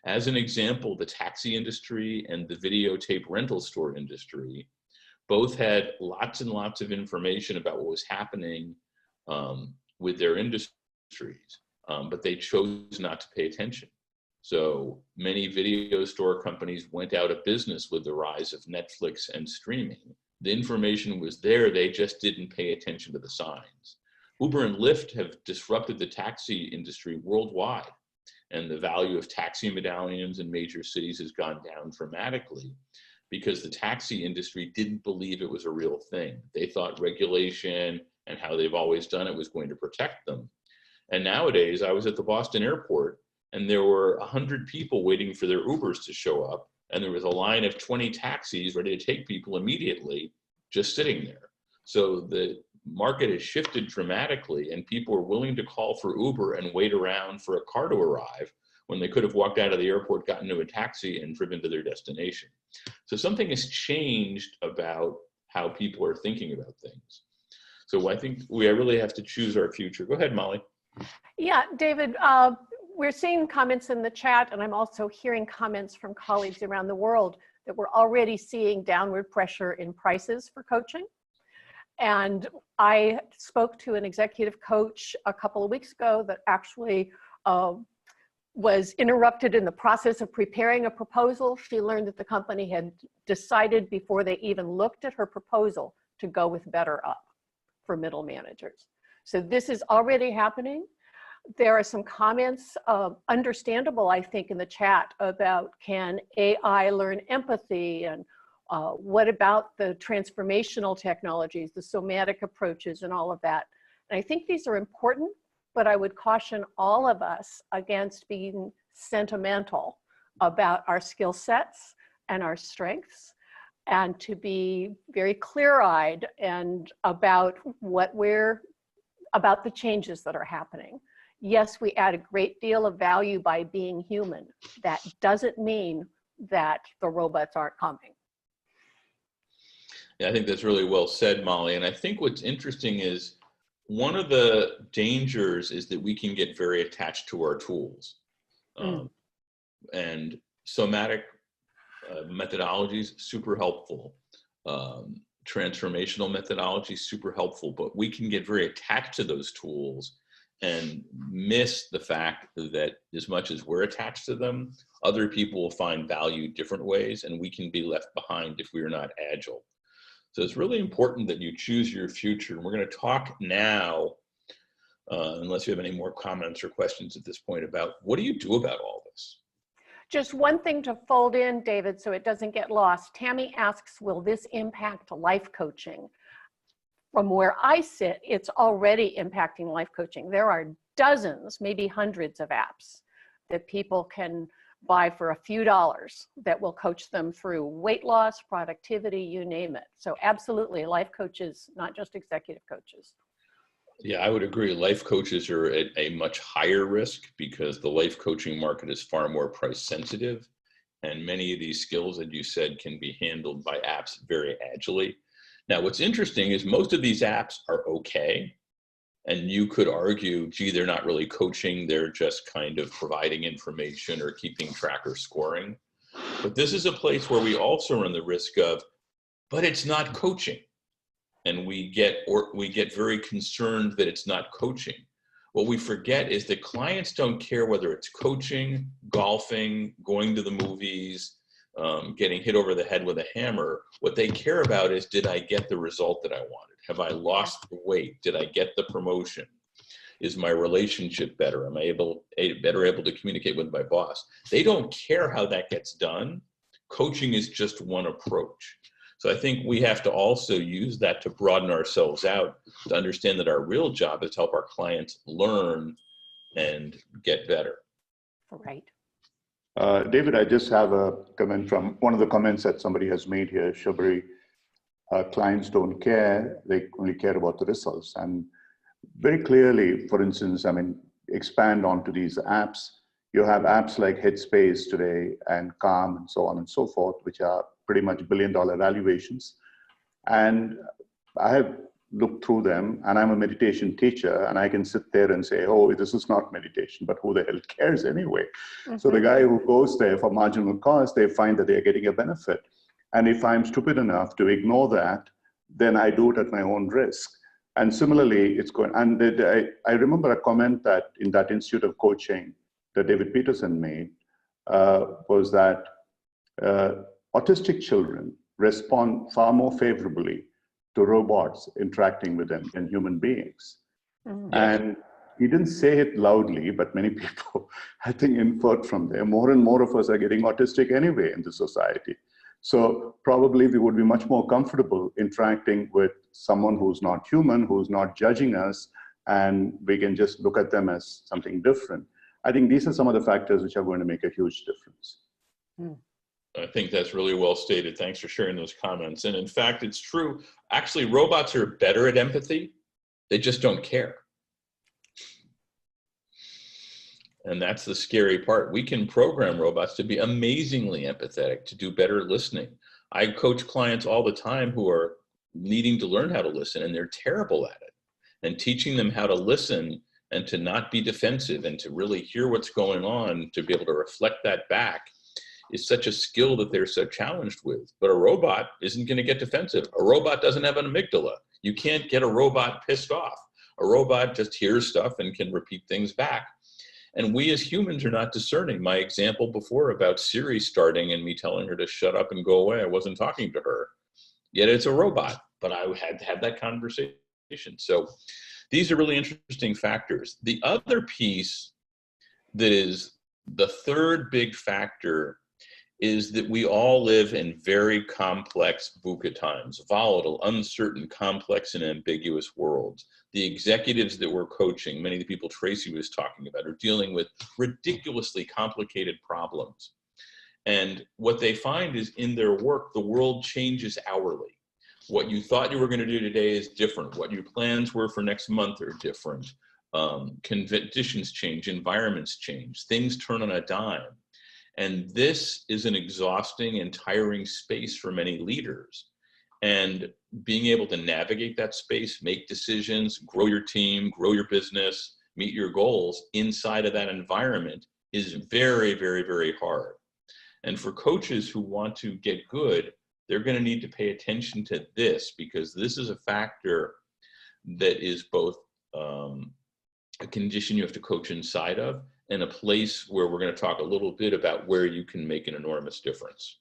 As an example, the taxi industry and the videotape rental store industry both had lots and lots of information about what was happening with their industries. But they chose not to pay attention. So many video store companies went out of business with the rise of Netflix and streaming. The information was there, they just didn't pay attention to the signs. Uber and Lyft have disrupted the taxi industry worldwide, and the value of taxi medallions in major cities has gone down dramatically because the taxi industry didn't believe it was a real thing. They thought regulation and how they've always done it was going to protect them. And nowadays, I was at the Boston airport, and there were 100 people waiting for their Ubers to show up, and there was a line of 20 taxis ready to take people immediately, just sitting there. So the market has shifted dramatically, and people are willing to call for Uber and wait around for a car to arrive when they could have walked out of the airport, gotten into a taxi, and driven to their destination. So something has changed about how people are thinking about things. So I think we really have to choose our future. Go ahead, Molly. Yeah, David, we're seeing comments in the chat, and I'm also hearing comments from colleagues around the world that we're already seeing downward pressure in prices for coaching. And I spoke to an executive coach a couple of weeks ago that actually was interrupted in the process of preparing a proposal. She learned that the company had decided before they even looked at her proposal to go with BetterUp for middle managers. So this is already happening. There are some comments, understandable, I think, in the chat about can AI learn empathy, and what about the transformational technologies, the somatic approaches, and all of that. And I think these are important, but I would caution all of us against being sentimental about our skill sets and our strengths, and to be very clear-eyed and about about the changes that are happening. Yes, we add a great deal of value by being human. That doesn't mean that the robots aren't coming. Yeah, I think that's really well said, Molly. And I think what's interesting is one of the dangers is that we can get very attached to our tools. And somatic methodologies, super helpful. Transformational methodology, super helpful, but we can get very attached to those tools and miss the fact that as much as we're attached to them, other people will find value different ways, and we can be left behind if we are not agile. So it's really important that you choose your future. And we're going to talk now, unless you have any more comments or questions at this point, about what do you do about all this? Just one thing to fold in, David, so it doesn't get lost. Tammy asks, will this impact life coaching? From where I sit, it's already impacting life coaching. There are dozens, maybe hundreds of apps that people can buy for a few dollars that will coach them through weight loss, productivity, you name it. So absolutely, life coaches, not just executive coaches. Yeah, I would agree. Life coaches are at a much higher risk because the life coaching market is far more price sensitive. And many of these skills that you said can be handled by apps very agilely. Now, what's interesting is most of these apps are okay. And you could argue, gee, they're not really coaching. They're just kind of providing information or keeping track or scoring. But this is a place where we also run the risk of, but it's not coaching. And we get very concerned that it's not coaching. What we forget is that clients don't care whether it's coaching, golfing, going to the movies, getting hit over the head with a hammer. What they care about is, did I get the result that I wanted? Have I lost the weight? Did I get the promotion? Is my relationship better? Am I better able to communicate with my boss? They don't care how that gets done. Coaching is just one approach. So I think we have to also use that to broaden ourselves out, to understand that our real job is to help our clients learn and get better. Right. David, I just have a comment from one of the comments that somebody has made here. Shabri, clients don't care, they only care about the results. And very clearly, for instance, I mean, expand onto these apps. You have apps like Headspace today and Calm and so on and so forth, which are pretty much billion-dollar valuations. And I have looked through them, and I'm a meditation teacher, and I can sit there and say, oh, this is not meditation, but who the hell cares anyway? Mm-hmm. So the guy who goes there for marginal cost, they find that they're getting a benefit. And if I'm stupid enough to ignore that, then I do it at my own risk. And similarly, it's going, and I remember a comment that in that Institute of Coaching that David Peterson made was that autistic children respond far more favorably to robots interacting with them than human beings. Mm-hmm. And he didn't say it loudly, but many people, I think, inferred from there. More and more of us are getting autistic anyway in the society. So probably we would be much more comfortable interacting with someone who's not human, who's not judging us, and we can just look at them as something different. I think these are some of the factors which are going to make a huge difference. Mm. I think that's really well stated. Thanks for sharing those comments. And in fact, it's true. Actually, robots are better at empathy. They just don't care. And that's the scary part. We can program robots to be amazingly empathetic, to do better listening. I coach clients all the time who are needing to learn how to listen, and they're terrible at it. And teaching them how to listen and to not be defensive and to really hear what's going on, to be able to reflect that back, is such a skill that they're so challenged with. But a robot isn't going to get defensive. A robot doesn't have an amygdala. You can't get a robot pissed off. A robot just hears stuff and can repeat things back. And we as humans are not discerning. My example before about Siri starting and me telling her to shut up and go away, I wasn't talking to her. Yet it's a robot, but I had to have that conversation. So these are really interesting factors. The other piece that is the third big factor is that we all live in very complex VUCA times, volatile, uncertain, complex, and ambiguous worlds. The executives that we're coaching, many of the people Tracy was talking about, are dealing with ridiculously complicated problems. And what they find is in their work, the world changes hourly. What you thought you were going to do today is different. What your plans were for next month are different. Conditions change, environments change, things turn on a dime. And this is an exhausting and tiring space for many leaders. And being able to navigate that space, make decisions, grow your team, grow your business, meet your goals inside of that environment is very, very, very hard. And for coaches who want to get good, they're going to need to pay attention to this, because this is a factor that is both a condition you have to coach inside of, and a place where we're going to talk a little bit about where you can make an enormous difference.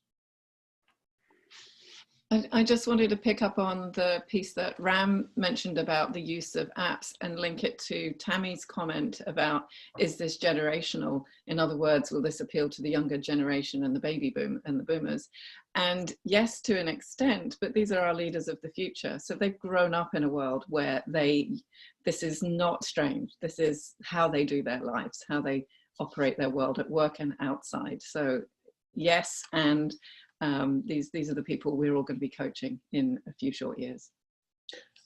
I just wanted to pick up on the piece that Ram mentioned about the use of apps and link it to Tammy's comment about, is this generational? In other words, will this appeal to the younger generation and the baby boom and the boomers? And yes, to an extent, but these are our leaders of the future. So they've grown up in a world where this is not strange. This is how they do their lives, how they operate their world at work and outside. So yes, and these are the people we're all going to be coaching in a few short years.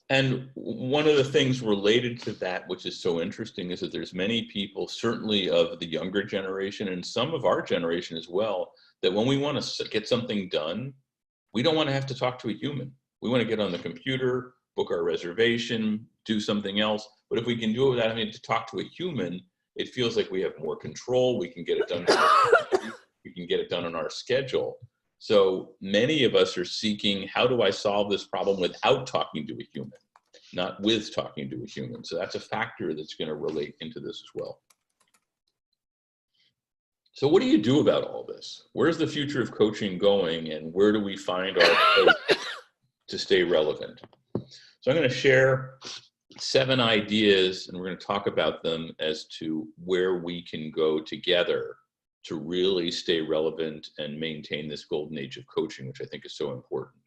And one of the things related to that, which is so interesting, is that there's many people, certainly of the younger generation and some of our generation as well, that when we want to get something done, we don't want to have to talk to a human. We want to get on the computer, book our reservation, do something else. But if we can do it without having to talk to a human, it feels like we have more control. We can get it done. We can get it done on our schedule. So many of us are seeking, how do I solve this problem without talking to a human, not with talking to a human? So that's a factor that's going to relate into this as well. So what do you do about all this? Where's the future of coaching going, and where do we find our place to stay relevant? So I'm going to share 7 ideas, and we're going to talk about them as to where we can go together to really stay relevant and maintain this golden age of coaching, which I think is so important.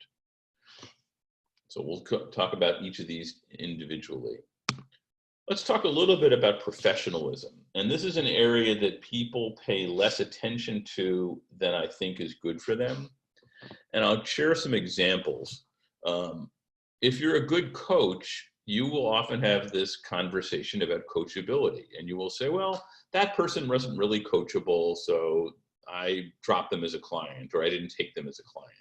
So we'll talk about each of these individually. Let's talk a little bit about professionalism. And this is an area that people pay less attention to than I think is good for them. And I'll share some examples. If you're a good coach, you will often have this conversation about coachability. And you will say, well, that person wasn't really coachable, so I dropped them as a client, or I didn't take them as a client.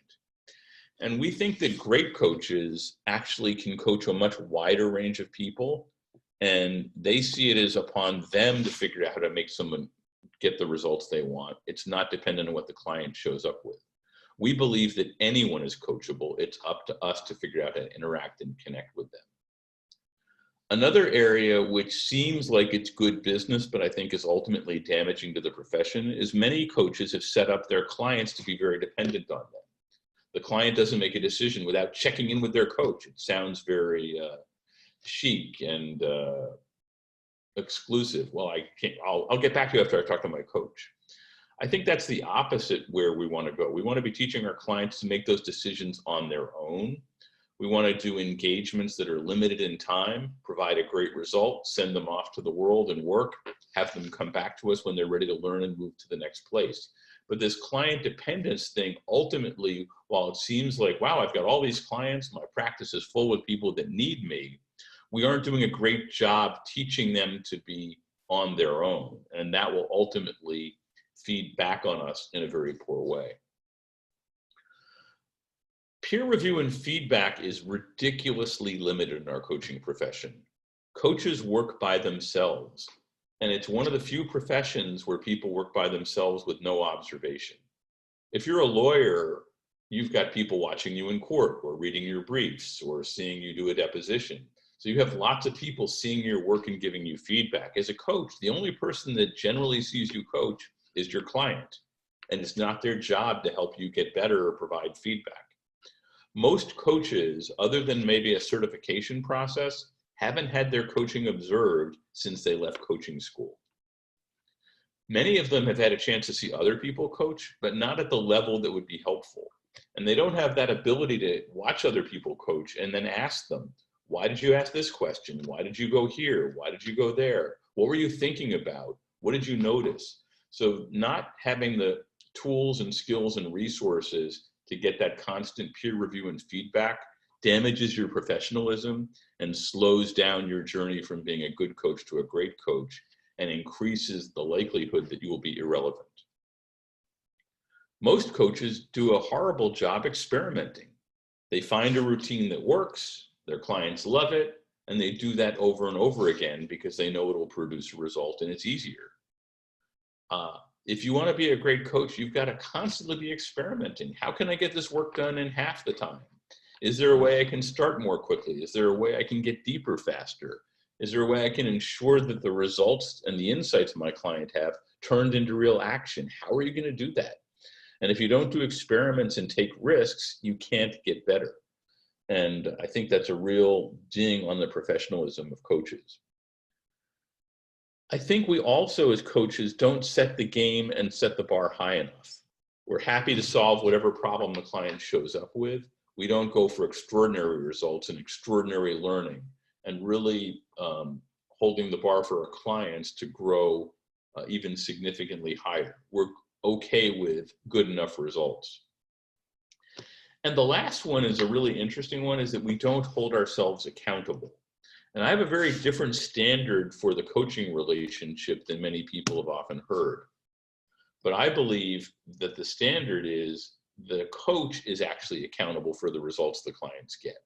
And we think that great coaches actually can coach a much wider range of people, and they see it as upon them to figure out how to make someone get the results they want. It's not dependent on what the client shows up with. We believe that anyone is coachable. It's up to us to figure out how to interact and connect with them. Another area which seems like it's good business, but I think is ultimately damaging to the profession, is many coaches have set up their clients to be very dependent on them. The client doesn't make a decision without checking in with their coach. It sounds very chic and exclusive. Well, I'll get back to you after I talk to my coach. I think that's the opposite where we want to go. We want to be teaching our clients to make those decisions on their own. We want to do engagements that are limited in time, provide a great result, send them off to the world and work, have them come back to us when they're ready to learn and move to the next place. But this client dependence thing, ultimately, while it seems like, wow, I've got all these clients, my practice is full with people that need me, we aren't doing a great job teaching them to be on their own. And that will ultimately feed back on us in a very poor way. Peer review and feedback is ridiculously limited in our coaching profession. Coaches work by themselves, and it's one of the few professions where people work by themselves with no observation. If you're a lawyer, you've got people watching you in court or reading your briefs or seeing you do a deposition. So you have lots of people seeing your work and giving you feedback. As a coach, the only person that generally sees you coach is your client, and it's not their job to help you get better or provide feedback. Most coaches, other than maybe a certification process, haven't had their coaching observed since they left coaching school. Many of them have had a chance to see other people coach, but not at the level that would be helpful. And they don't have that ability to watch other people coach and then ask them, why did you ask this question? Why did you go here? Why did you go there? What were you thinking about? What did you notice? So not having the tools and skills and resources to get that constant peer review and feedback damages your professionalism and slows down your journey from being a good coach to a great coach and increases the likelihood that you will be irrelevant. Most coaches do a horrible job experimenting. They find a routine that works, their clients love it, and they do that over and over again because they know it will produce a result and it's easier. If you want to be a great coach, you've got to constantly be experimenting. How can I get this work done in half the time? Is there a way I can start more quickly? Is there a way I can get deeper faster? Is there a way I can ensure that the results and the insights my client have turned into real action? How are you going to do that? And if you don't do experiments and take risks, you can't get better. And I think that's a real ding on the professionalism of coaches. I think we also, as coaches, don't set the game and set the bar high enough. We're happy to solve whatever problem the client shows up with. We don't go for extraordinary results and extraordinary learning and really holding the bar for our clients to grow even significantly higher. We're okay with good enough results. And the last one is a really interesting one, is that we don't hold ourselves accountable. And I have a very different standard for the coaching relationship than many people have often heard. But I believe that the standard is the coach is actually accountable for the results the clients get.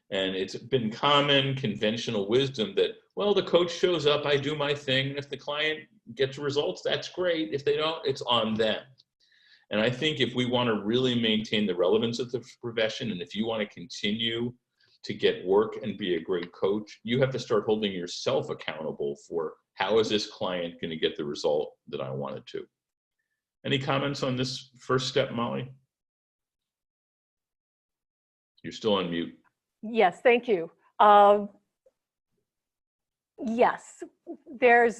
And it's been common conventional wisdom that, well, the coach shows up, I do my thing, and if the client gets results, that's great. If they don't, it's on them. And I think if we want to really maintain the relevance of the profession, and if you want to continue to get work and be a great coach, you have to start holding yourself accountable for how is this client going to get the result that I wanted to. Any comments on this first step, Molly? You're still on mute. Yes, thank you. Yes, there's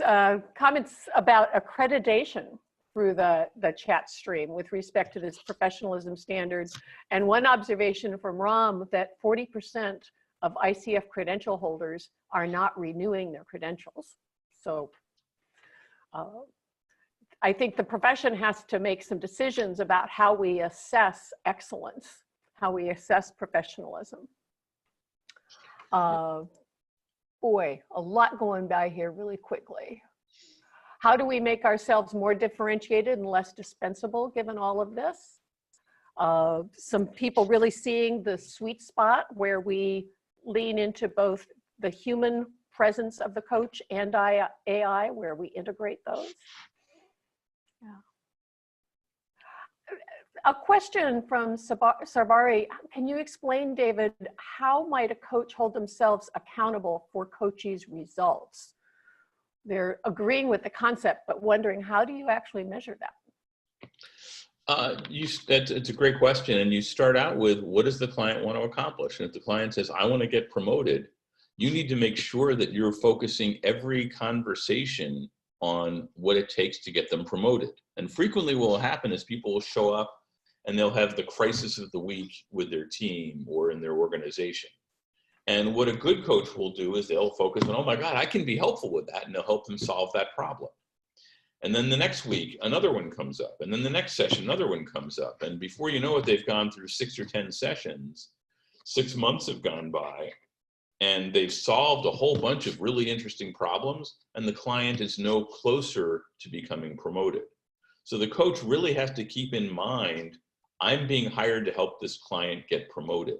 comments about accreditation through the chat stream with respect to this professionalism standard. And one observation from Ram that 40% of ICF credential holders are not renewing their credentials. So I think the profession has to make some decisions about how we assess excellence, how we assess professionalism. Boy, a lot going by here really quickly. How do we make ourselves more differentiated and less dispensable given all of this? Some people really seeing the sweet spot where we lean into both the human presence of the coach and AI, where we integrate those. Yeah. A question from Sarbari. Can you explain, David, how might a coach hold themselves accountable for coaches' results? They're agreeing with the concept, but wondering, how do you actually measure that? It's a great question. And you start out with, what does the client want to accomplish? And if the client says, I want to get promoted, you need to make sure that you're focusing every conversation on what it takes to get them promoted. And frequently what will happen is people will show up and they'll have the crisis of the week with their team or in their organization. And what a good coach will do is they'll focus on, oh my God, I can be helpful with that, and they'll help them solve that problem. And then the next week, another one comes up, and then the next session, another one comes up. And before you know it, they've gone through 6 or 10 sessions, 6 months have gone by, and they've solved a whole bunch of really interesting problems, and the client is no closer to becoming promoted. So the coach really has to keep in mind, I'm being hired to help this client get promoted.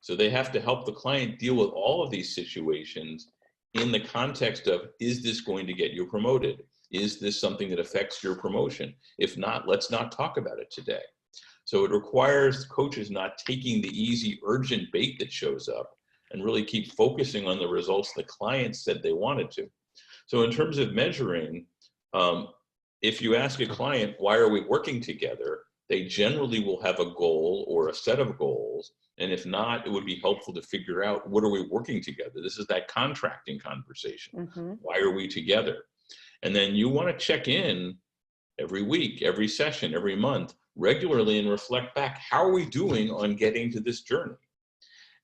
So they have to help the client deal with all of these situations in the context of, is this going to get you promoted? Is this something that affects your promotion? If not, let's not talk about it today. So it requires coaches not taking the easy, urgent bait that shows up and really keep focusing on the results the client said they wanted to. So in terms of measuring, if you ask a client, why are we working together? They generally will have a goal or a set of goals. And if not, it would be helpful to figure out, what are we working together? This is that contracting conversation. Mm-hmm. Why are we together? And then you want to check in every week, every session, every month, regularly, and reflect back, how are we doing on getting to this journey?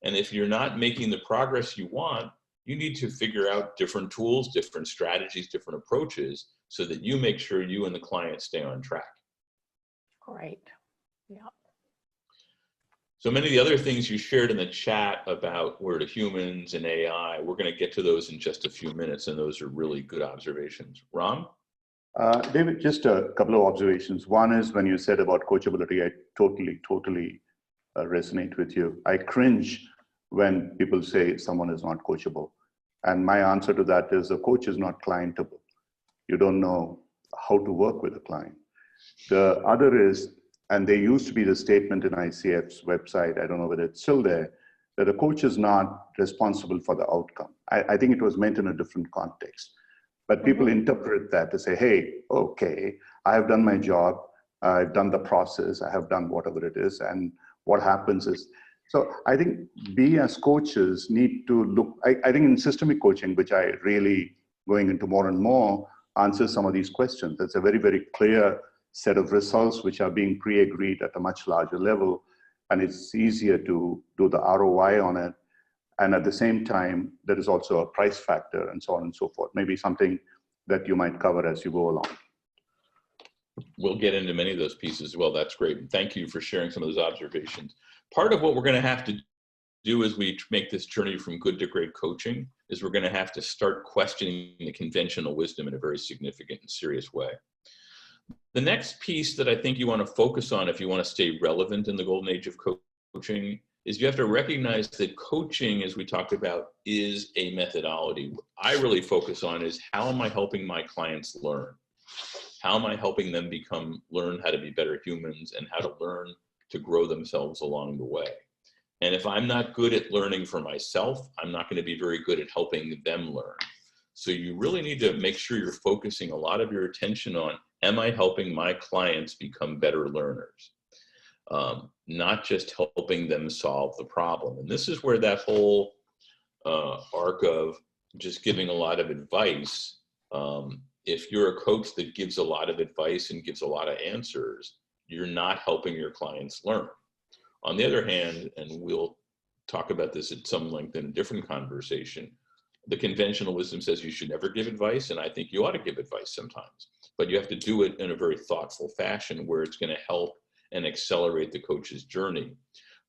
And if you're not making the progress you want, you need to figure out different tools, different strategies, different approaches, so that you make sure you and the client stay on track. Great. Yeah. So many of the other things you shared in the chat about where to humans and AI, we're going to get to those in just a few minutes, and those are really good observations. Ram? David, just a couple of observations. One is when you said about coachability, I totally resonate with you. I cringe when people say someone is not coachable. And my answer to that is a coach is not clientable. You don't know how to work with a client. The other is, and there used to be the statement in ICF's website, I don't know whether it's still there, that a coach is not responsible for the outcome. I think it was meant in a different context. But people interpret that to say, hey, okay, I have done my job, I've done the process, I have done whatever it is, and what happens is, so I think we as coaches need to look, I think in systemic coaching, which I really going into more and more, answers some of these questions. It's a very, very clear set of results which are being pre-agreed at a much larger level, and it's easier to do the ROI on it. And at the same time, there is also a price factor and so on and so forth. Maybe something that you might cover as you go along. We'll get into many of those pieces as well. That's great. Thank you for sharing some of those observations. Part of what we're going to have to do as we make this journey from good to great coaching is we're going to have to start questioning the conventional wisdom in a very significant and serious way. The next piece that I think you want to focus on if you want to stay relevant in the golden age of coaching is you have to recognize that coaching, as we talked about, is a methodology. What I really focus on is how am I helping my clients learn? How am I helping them learn how to be better humans and how to learn to grow themselves along the way? And if I'm not good at learning for myself, I'm not going to be very good at helping them learn. So you really need to make sure you're focusing a lot of your attention on, am I helping my clients become better learners? Not just helping them solve the problem. And this is where that whole arc of just giving a lot of advice, if you're a coach that gives a lot of advice and gives a lot of answers, you're not helping your clients learn. On the other hand, and we'll talk about this at some length in a different conversation, the conventional wisdom says you should never give advice, and I think you ought to give advice sometimes, but you have to do it in a very thoughtful fashion where it's going to help and accelerate the coach's journey.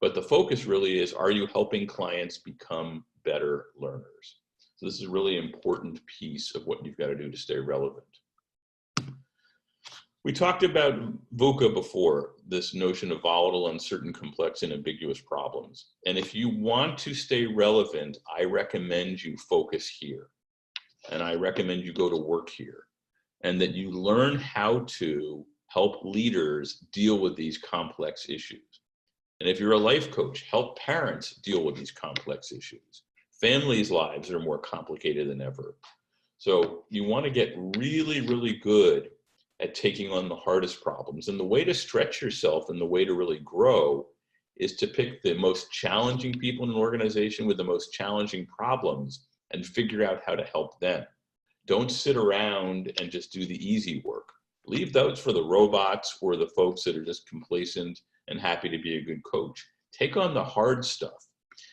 But the focus really is, are you helping clients become better learners? So this is a really important piece of what you've got to do to stay relevant. We talked about VUCA before, this notion of volatile, uncertain, complex, and ambiguous problems. And if you want to stay relevant, I recommend you focus here. And I recommend you go to work here. And that you learn how to help leaders deal with these complex issues. And if you're a life coach, help parents deal with these complex issues. Families' lives are more complicated than ever. So you want to get really, really good at taking on the hardest problems. And the way to stretch yourself and the way to really grow is to pick the most challenging people in an organization with the most challenging problems and figure out how to help them. Don't sit around and just do the easy work. Leave those for the robots or the folks that are just complacent and happy to be a good coach. Take on the hard stuff.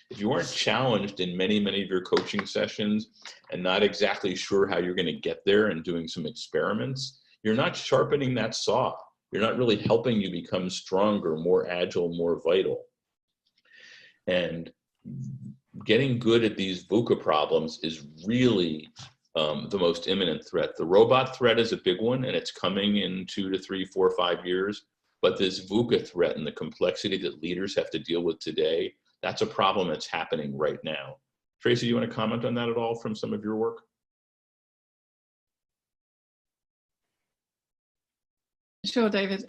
If you aren't challenged in many, many of your coaching sessions and not exactly sure how you're going to get there and doing some experiments, you're not sharpening that saw. You're not really helping you become stronger, more agile, more vital. And getting good at these VUCA problems is really the most imminent threat. The robot threat is a big one, and it's coming in 2 to 3, 4, 5 years. But this VUCA threat and the complexity that leaders have to deal with today, that's a problem that's happening right now. Tracy, you want to comment on that at all from some of your work? Sure, David.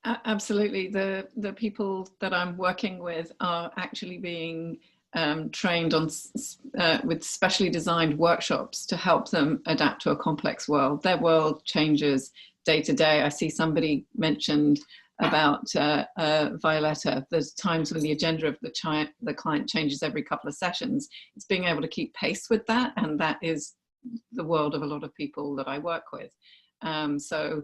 Absolutely. The people that I'm working with are actually being trained on with specially designed workshops to help them adapt to a complex world. Their world changes day to day. I see somebody mentioned about Violetta. There's times when the agenda of the client changes every couple of sessions. It's being able to keep pace with that, and that is the world of a lot of people that I work with. So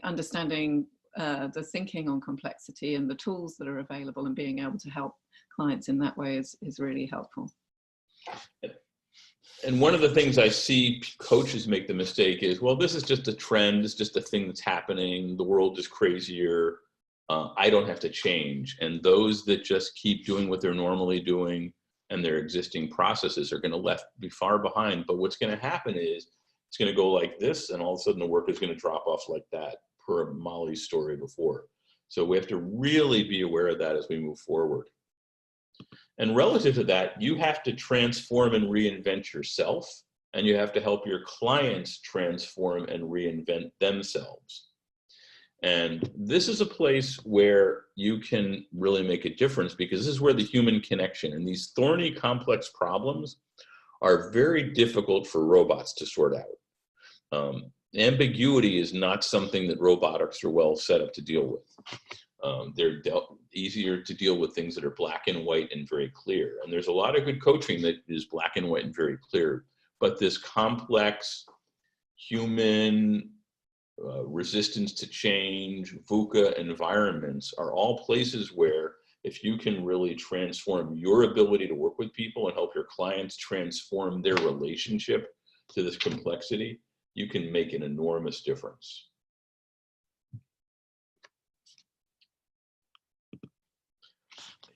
understanding the thinking on complexity and the tools that are available and being able to help clients in that way is really helpful. And one of the things I see coaches make the mistake is, well, this is just a trend. It's just a thing that's happening. The world is crazier. I don't have to change. And those that just keep doing what they're normally doing and their existing processes are going to be far behind. But what's going to happen is it's going to go like this, and all of a sudden the work is going to drop off like that, per Molly's story before. So we have to really be aware of that as we move forward. And relative to that, you have to transform and reinvent yourself, and you have to help your clients transform and reinvent themselves. And this is a place where you can really make a difference, because this is where the human connection and these thorny, complex problems are very difficult for robots to sort out. Ambiguity is not something that robotics are well set up to deal with. They're easier to deal with things that are black and white and very clear. And there's a lot of good coaching that is black and white and very clear. But this complex human resistance to change, VUCA environments are all places where if you can really transform your ability to work with people and help your clients transform their relationship to this complexity, you can make an enormous difference.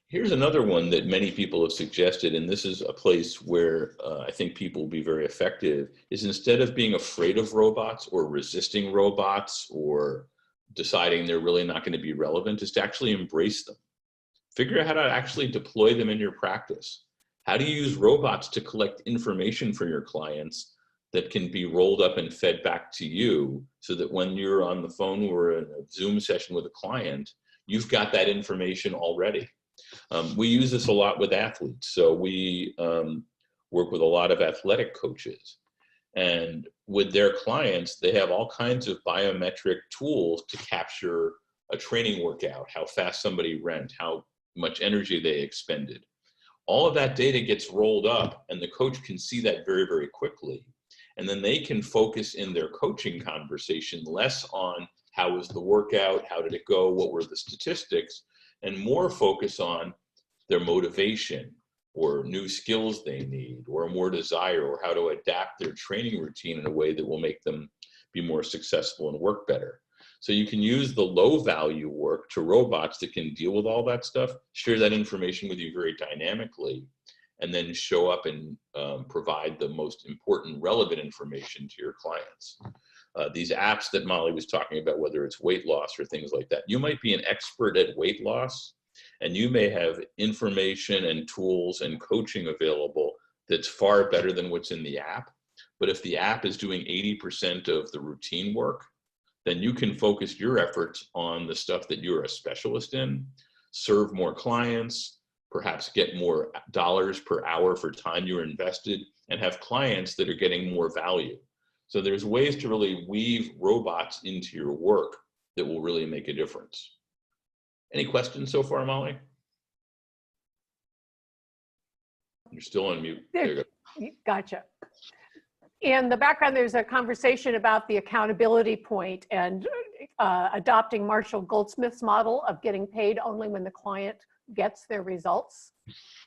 Here's another one that many people have suggested, and this is a place where I think people will be very effective, is instead of being afraid of robots or resisting robots or deciding they're really not going to be relevant, is to actually embrace them. Figure out how to actually deploy them in your practice. How do you use robots to collect information for your clients that can be rolled up and fed back to you, so that when you're on the phone or in a Zoom session with a client, you've got that information already. We use this a lot with athletes. So we work with a lot of athletic coaches, and with their clients, they have all kinds of biometric tools to capture a training workout, how fast somebody ran, how much energy they expended. All of that data gets rolled up, and the coach can see that very, very quickly. And then they can focus in their coaching conversation less on how was the workout, how did it go, what were the statistics, and more focus on their motivation or new skills they need or more desire, or how to adapt their training routine in a way that will make them be more successful and work better. So you can use the low value work to robots that can deal with all that stuff, share that information with you very dynamically, and then show up and provide the most important relevant information to your clients. These apps that Molly was talking about, whether it's weight loss or things like that, you might be an expert at weight loss, and you may have information and tools and coaching available that's far better than what's in the app. But if the app is doing 80% of the routine work, then you can focus your efforts on the stuff that you're a specialist in, serve more clients, perhaps get more dollars per hour for time you're invested, and have clients that are getting more value. So there's ways to really weave robots into your work that will really make a difference. Any questions so far, Molly? You're still on mute. There you go. Gotcha. In the background, there's a conversation about the accountability point and adopting Marshall Goldsmith's model of getting paid only when the client gets their results.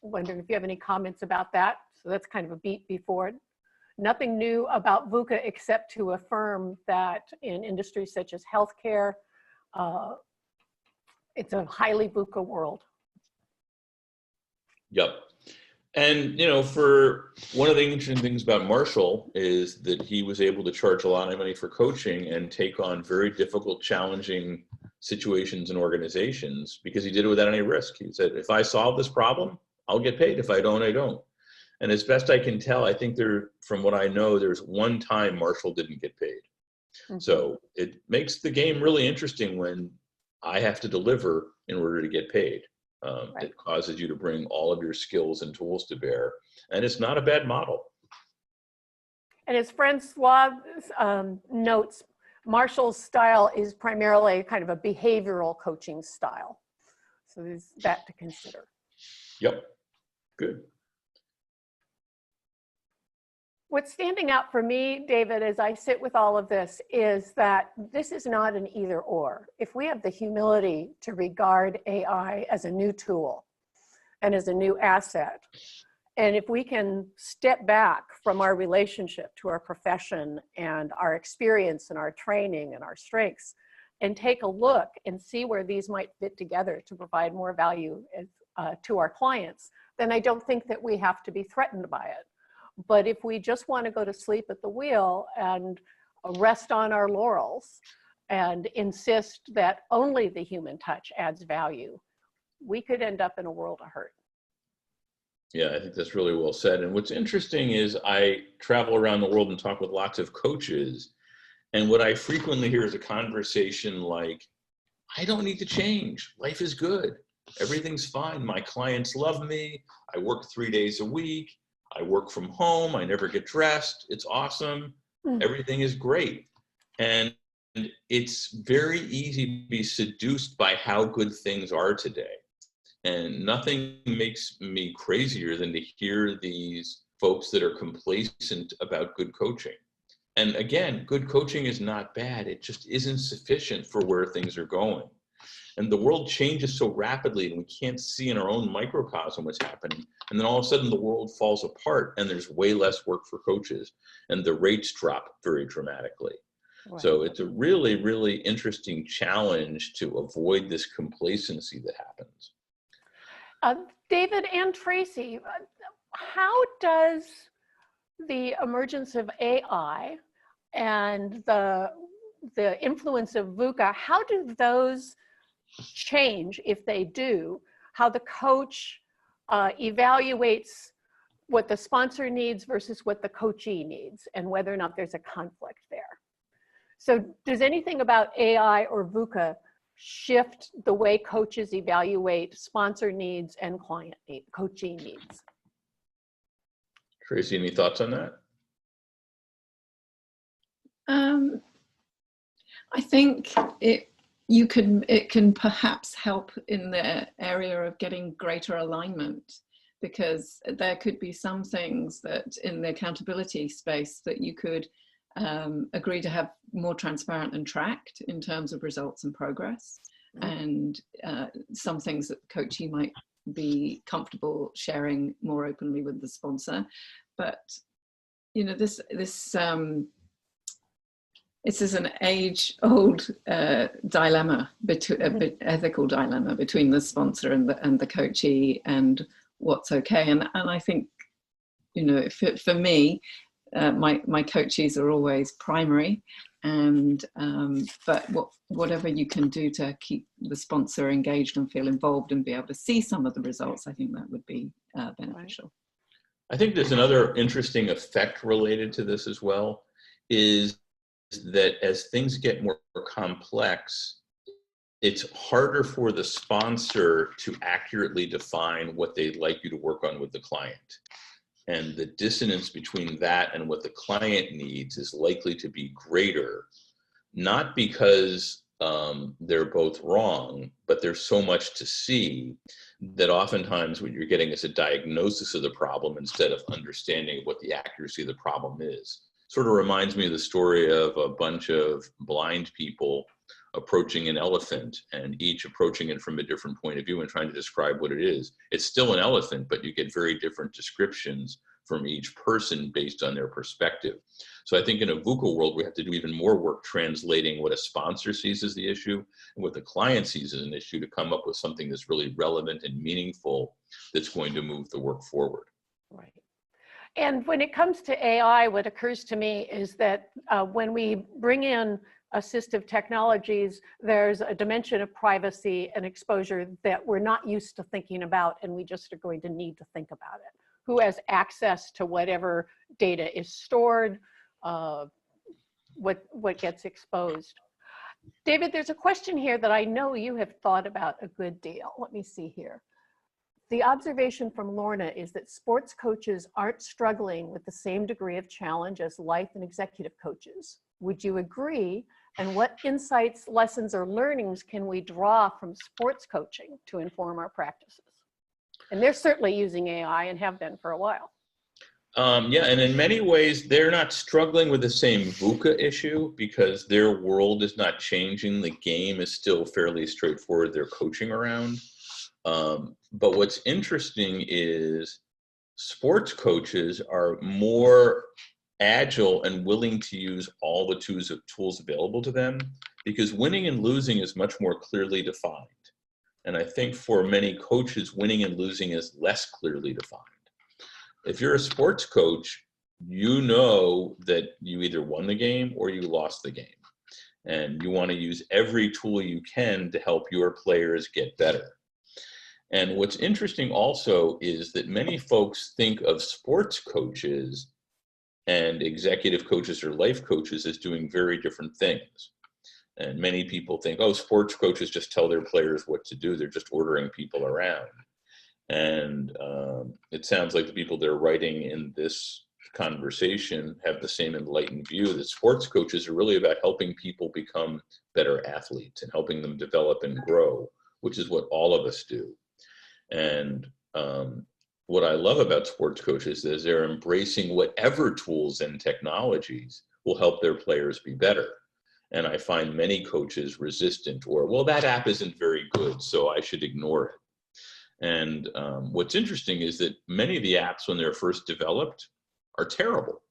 Wondering if you have any comments about that. So that's kind of a beat before it. Nothing new about VUCA except to affirm that in industries such as healthcare, it's a highly VUCA world. Yep. And, you know, for one of the interesting things about Marshall is that he was able to charge a lot of money for coaching and take on very difficult, challenging situations and organizations because he did it without any risk. He said, if I solve this problem, I'll get paid. If I don't, I don't. And as best I can tell, I think from what I know, there's one time Marshall didn't get paid. Mm-hmm. So it makes the game really interesting when I have to deliver in order to get paid. Right. It causes you to bring all of your skills and tools to bear. And it's not a bad model. And as Francois notes, Marshall's style is primarily kind of a behavioral coaching style. So there's that to consider. Yep, good. What's standing out for me, David, as I sit with all of this is that this is not an either or. If we have the humility to regard AI as a new tool and as a new asset, and if we can step back from our relationship to our profession and our experience and our training and our strengths and take a look and see where these might fit together to provide more value to our clients, then I don't think that we have to be threatened by it. But if we just want to go to sleep at the wheel and rest on our laurels, and insist that only the human touch adds value, we could end up in a world of hurt. Yeah, I think that's really well said. And what's interesting is I travel around the world and talk with lots of coaches. And what I frequently hear is a conversation like, I don't need to change. Life is good. Everything's fine. My clients love me. I work 3 days a week. I work from home. I never get dressed. It's awesome. Everything is great. And it's very easy to be seduced by how good things are today. And nothing makes me crazier than to hear these folks that are complacent about good coaching. And again, good coaching is not bad. It just isn't sufficient for where things are going. And the world changes so rapidly and we can't see in our own microcosm what's happening. And then all of a sudden the world falls apart and there's way less work for coaches and the rates drop very dramatically. Right. So it's a really, really interesting challenge to avoid this complacency that happens. David and Tracy, how does the emergence of AI and the influence of VUCA, how do those change, if they do, how the coach evaluates what the sponsor needs versus what the coachee needs, and whether or not there's a conflict there? So does anything about AI or VUCA shift the way coaches evaluate sponsor needs and coachee needs? Tracy, any thoughts on that? I think it can perhaps help in the area of getting greater alignment, because there could be some things that in the accountability space that you could agree to have more transparent and tracked in terms of results and progress, and some things that the coachee might be comfortable sharing more openly with the sponsor. But you know, this is an age-old dilemma, ethical dilemma between the sponsor and the coachee, and what's okay. And I think, you know, for me, my coachees are always primary, and but whatever you can do to keep the sponsor engaged and feel involved and be able to see some of the results, I think that would be beneficial. I think there's another interesting effect related to this as well, is that as things get more complex, it's harder for the sponsor to accurately define what they'd like you to work on with the client. And the dissonance between that and what the client needs is likely to be greater, not because they're both wrong, but there's so much to see that oftentimes what you're getting is a diagnosis of the problem instead of understanding what the accuracy of the problem is. Sort of reminds me of the story of a bunch of blind people approaching an elephant, and each approaching it from a different point of view and trying to describe what it is. It's still an elephant, but you get very different descriptions from each person based on their perspective. So I think in a VUCA world, we have to do even more work translating what a sponsor sees as the issue and what the client sees as an issue to come up with something that's really relevant and meaningful that's going to move the work forward. Right. And when it comes to AI, what occurs to me is that when we bring in assistive technologies, there's a dimension of privacy and exposure that we're not used to thinking about, and we just are going to need to think about it. Who has access to whatever data is stored, what gets exposed. David, there's a question here that I know you have thought about a good deal. Let me see here. The observation from Lorna is that sports coaches aren't struggling with the same degree of challenge as life and executive coaches. Would you agree? And what insights, lessons, or learnings can we draw from sports coaching to inform our practices? And they're certainly using AI and have been for a while. Yeah, and in many ways, they're not struggling with the same VUCA issue because their world is not changing. The game is still fairly straightforward. They're coaching around. But what's interesting is sports coaches are more agile and willing to use all the tools available to them, because winning and losing is much more clearly defined. And I think for many coaches, winning and losing is less clearly defined. If you're a sports coach, you know that you either won the game or you lost the game. And you want to use every tool you can to help your players get better. And what's interesting also is that many folks think of sports coaches and executive coaches or life coaches as doing very different things. And many people think, oh, sports coaches just tell their players what to do. They're just ordering people around. And it sounds like the people that are writing in this conversation have the same enlightened view that sports coaches are really about helping people become better athletes and helping them develop and grow, which is what all of us do. And what I love about sports coaches is they're embracing whatever tools and technologies will help their players be better. And I find many coaches resistant, or, well, that app isn't very good, so I should ignore it. And what's interesting is that many of the apps, when they're first developed, are terrible.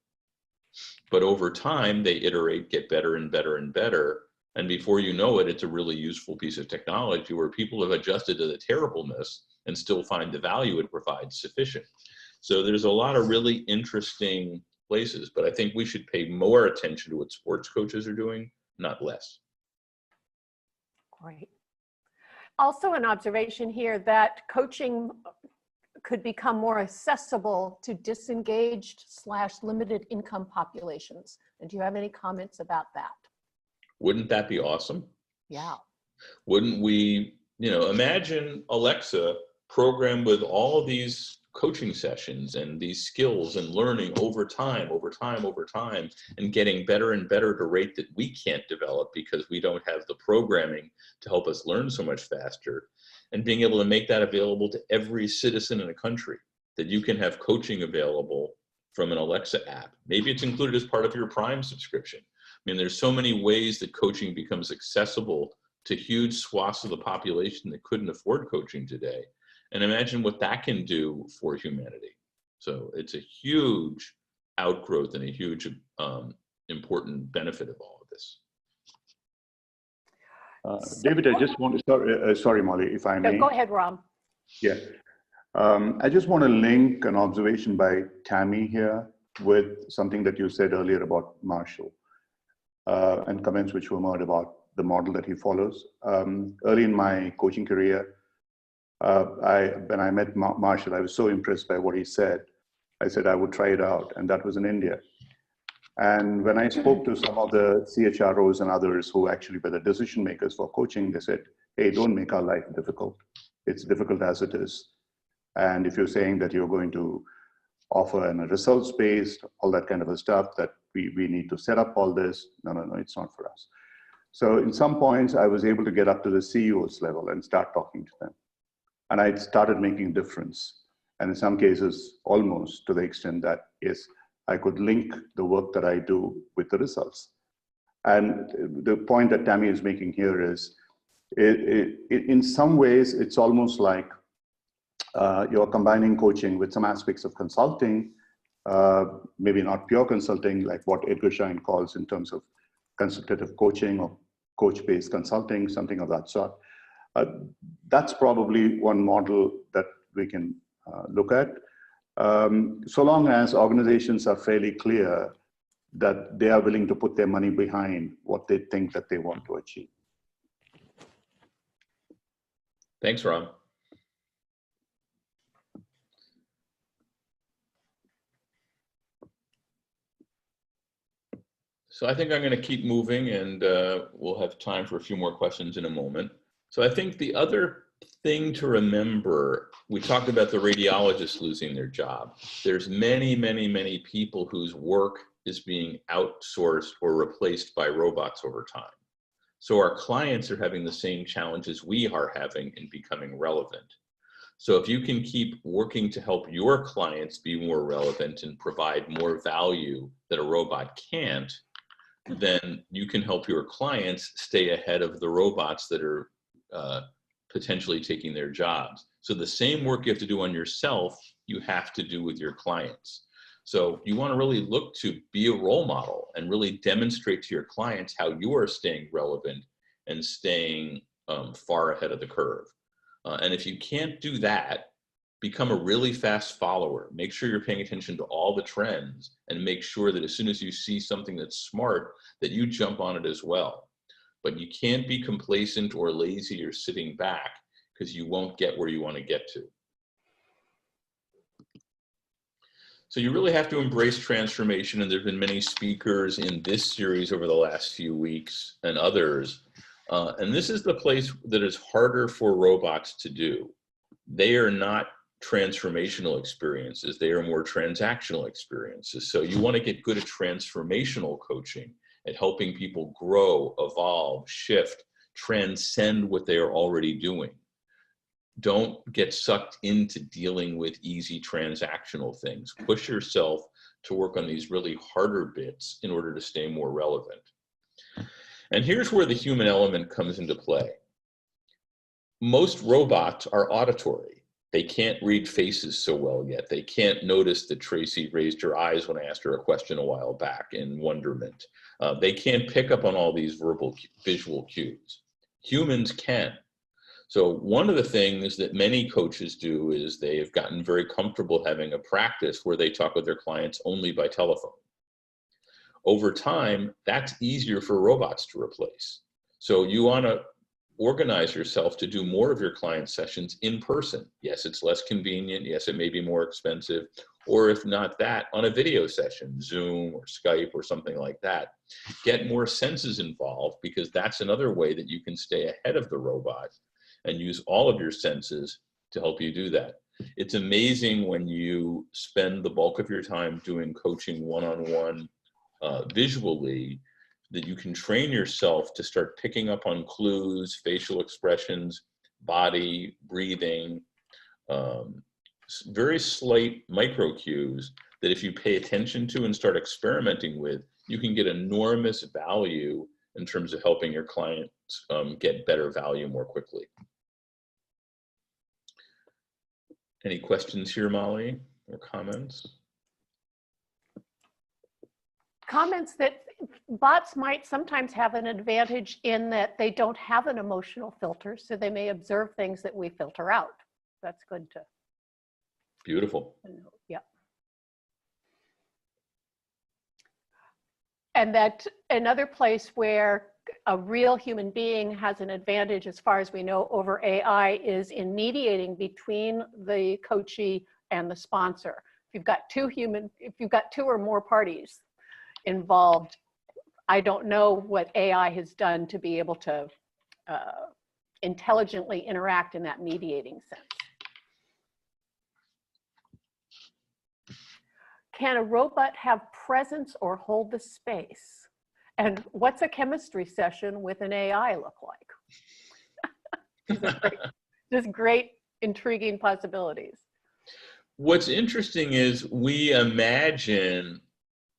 But over time, they iterate, get better and better and better. And before you know it, it's a really useful piece of technology where people have adjusted to the terribleness and still find the value it provides sufficient. So there's a lot of really interesting places, but I think we should pay more attention to what sports coaches are doing, not less. Great. Also an observation here that coaching could become more accessible to disengaged/limited income populations. And do you have any comments about that? Wouldn't that be awesome? Yeah. Wouldn't we, imagine Alexa programmed with all of these coaching sessions and these skills and learning over time, and getting better and better at a rate that we can't develop because we don't have the programming to help us learn so much faster, and being able to make that available to every citizen in a country, that you can have coaching available from an Alexa app. Maybe it's included as part of your Prime subscription. I mean, there's so many ways that coaching becomes accessible to huge swaths of the population that couldn't afford coaching today. And imagine what that can do for humanity. So it's a huge outgrowth and a huge important benefit of all of this. David, I just want to, sorry, Molly, if I may. Go ahead, Ram. Yeah. I just want to link an observation by Tammy here with something that you said earlier about Marshall and comments which were made about the model that he follows. Early in my coaching career, when I met Marshall, I was so impressed by what he said. I said I would try it out, and that was in India. And when I spoke to some of the CHROs and others who actually were the decision makers for coaching, they said, hey, don't make our life difficult. It's difficult as it is. And if you're saying that you're going to offer a results-based, all that kind of a stuff, that we need to set up all this, no, it's not for us. So in some points, I was able to get up to the CEO's level and start talking to them. And I started making a difference. And in some cases, almost to the extent that, yes, I could link the work that I do with the results. And the point that Tammy is making here is, in some ways, it's almost like you're combining coaching with some aspects of consulting, maybe not pure consulting, like what Edgar Schein calls in terms of consultative coaching or coach-based consulting, something of that sort. That's probably one model that we can look at. So long as organizations are fairly clear that they are willing to put their money behind what they think that they want to achieve. Thanks, Ram. So I think I'm going to keep moving, and we'll have time for a few more questions in a moment. So I think the other thing to remember, we talked about the radiologists losing their job. There's many people whose work is being outsourced or replaced by robots over time. So our clients are having the same challenges we are having in becoming relevant. So if you can keep working to help your clients be more relevant and provide more value that a robot can't, then you can help your clients stay ahead of the robots that are potentially taking their jobs. So the same work you have to do on yourself, you have to do with your clients. So you want to really look to be a role model and really demonstrate to your clients how you are staying relevant and staying far ahead of the curve. And if you can't do that, become a really fast follower. Make sure you're paying attention to all the trends and make sure that as soon as you see something that's smart, that you jump on it as well. but you can't be complacent or lazy or sitting back, because you won't get where you want to get to. So you really have to embrace transformation, and there have been many speakers in this series over the last few weeks and others. And this is the place that is harder for robots to do. They are not transformational experiences, they are more transactional experiences. So you want to get good at transformational coaching, at helping people grow, evolve, shift, transcend what they are already doing. Don't get sucked into dealing with easy transactional things. Push yourself to work on these really harder bits in order to stay more relevant. And here's where the human element comes into play. Most robots are auditory. They can't read faces so well yet. They can't notice that Tracy raised her eyes when I asked her a question a while back in wonderment. They can't pick up on all these visual cues. Humans can. So one of the things that many coaches do is they have gotten very comfortable having a practice where they talk with their clients only by telephone. Over time, that's easier for robots to replace. So you want to organize yourself to do more of your client sessions in person. Yes, it's less convenient. Yes, it may be more expensive. Or if not that, on a video session, Zoom or Skype or something like that. Get more senses involved, because that's another way that you can stay ahead of the robot and use all of your senses to help you do that. It's amazing when you spend the bulk of your time doing coaching one-on-one visually, that you can train yourself to start picking up on clues, facial expressions, body, breathing, very slight micro cues that if you pay attention to and start experimenting with, you can get enormous value in terms of helping your clients get better value more quickly. Any questions here, Molly, or comments? Comments that bots might sometimes have an advantage in that they don't have an emotional filter, so they may observe things that we filter out. That's good to. Beautiful. Yeah. And that another place where a real human being has an advantage, as far as we know, over AI is in mediating between the coachee and the sponsor. If you've got two or more parties involved, I don't know what AI has done to be able to intelligently interact in that mediating sense. Can a robot have presence or hold the space? And what's a chemistry session with an AI look like? Just great, intriguing possibilities. What's interesting is we imagine,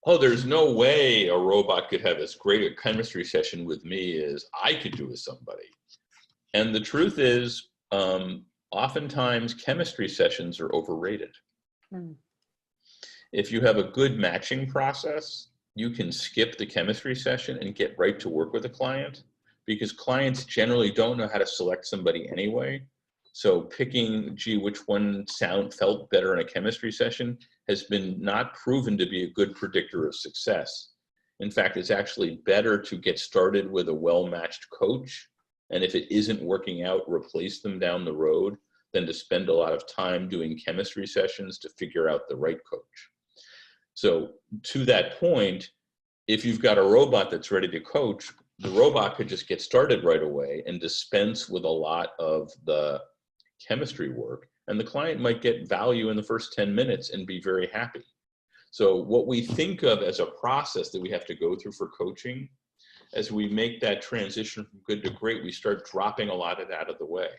oh, there's no way a robot could have as great a chemistry session with me as I could do with somebody. And the truth is, oftentimes chemistry sessions are overrated. If you have a good matching process, you can skip the chemistry session and get right to work with a client, because clients generally don't know how to select somebody anyway. So picking, gee, which one felt better in a chemistry session has been not proven to be a good predictor of success. In fact, it's actually better to get started with a well-matched coach, and if it isn't working out, replace them down the road, than to spend a lot of time doing chemistry sessions to figure out the right coach. So to that point, if you've got a robot that's ready to coach, the robot could just get started right away and dispense with a lot of the chemistry work, and the client might get value in the first 10 minutes and be very happy. So what we think of as a process that we have to go through for coaching, as we make that transition from good to great, we start dropping a lot of that out of the way.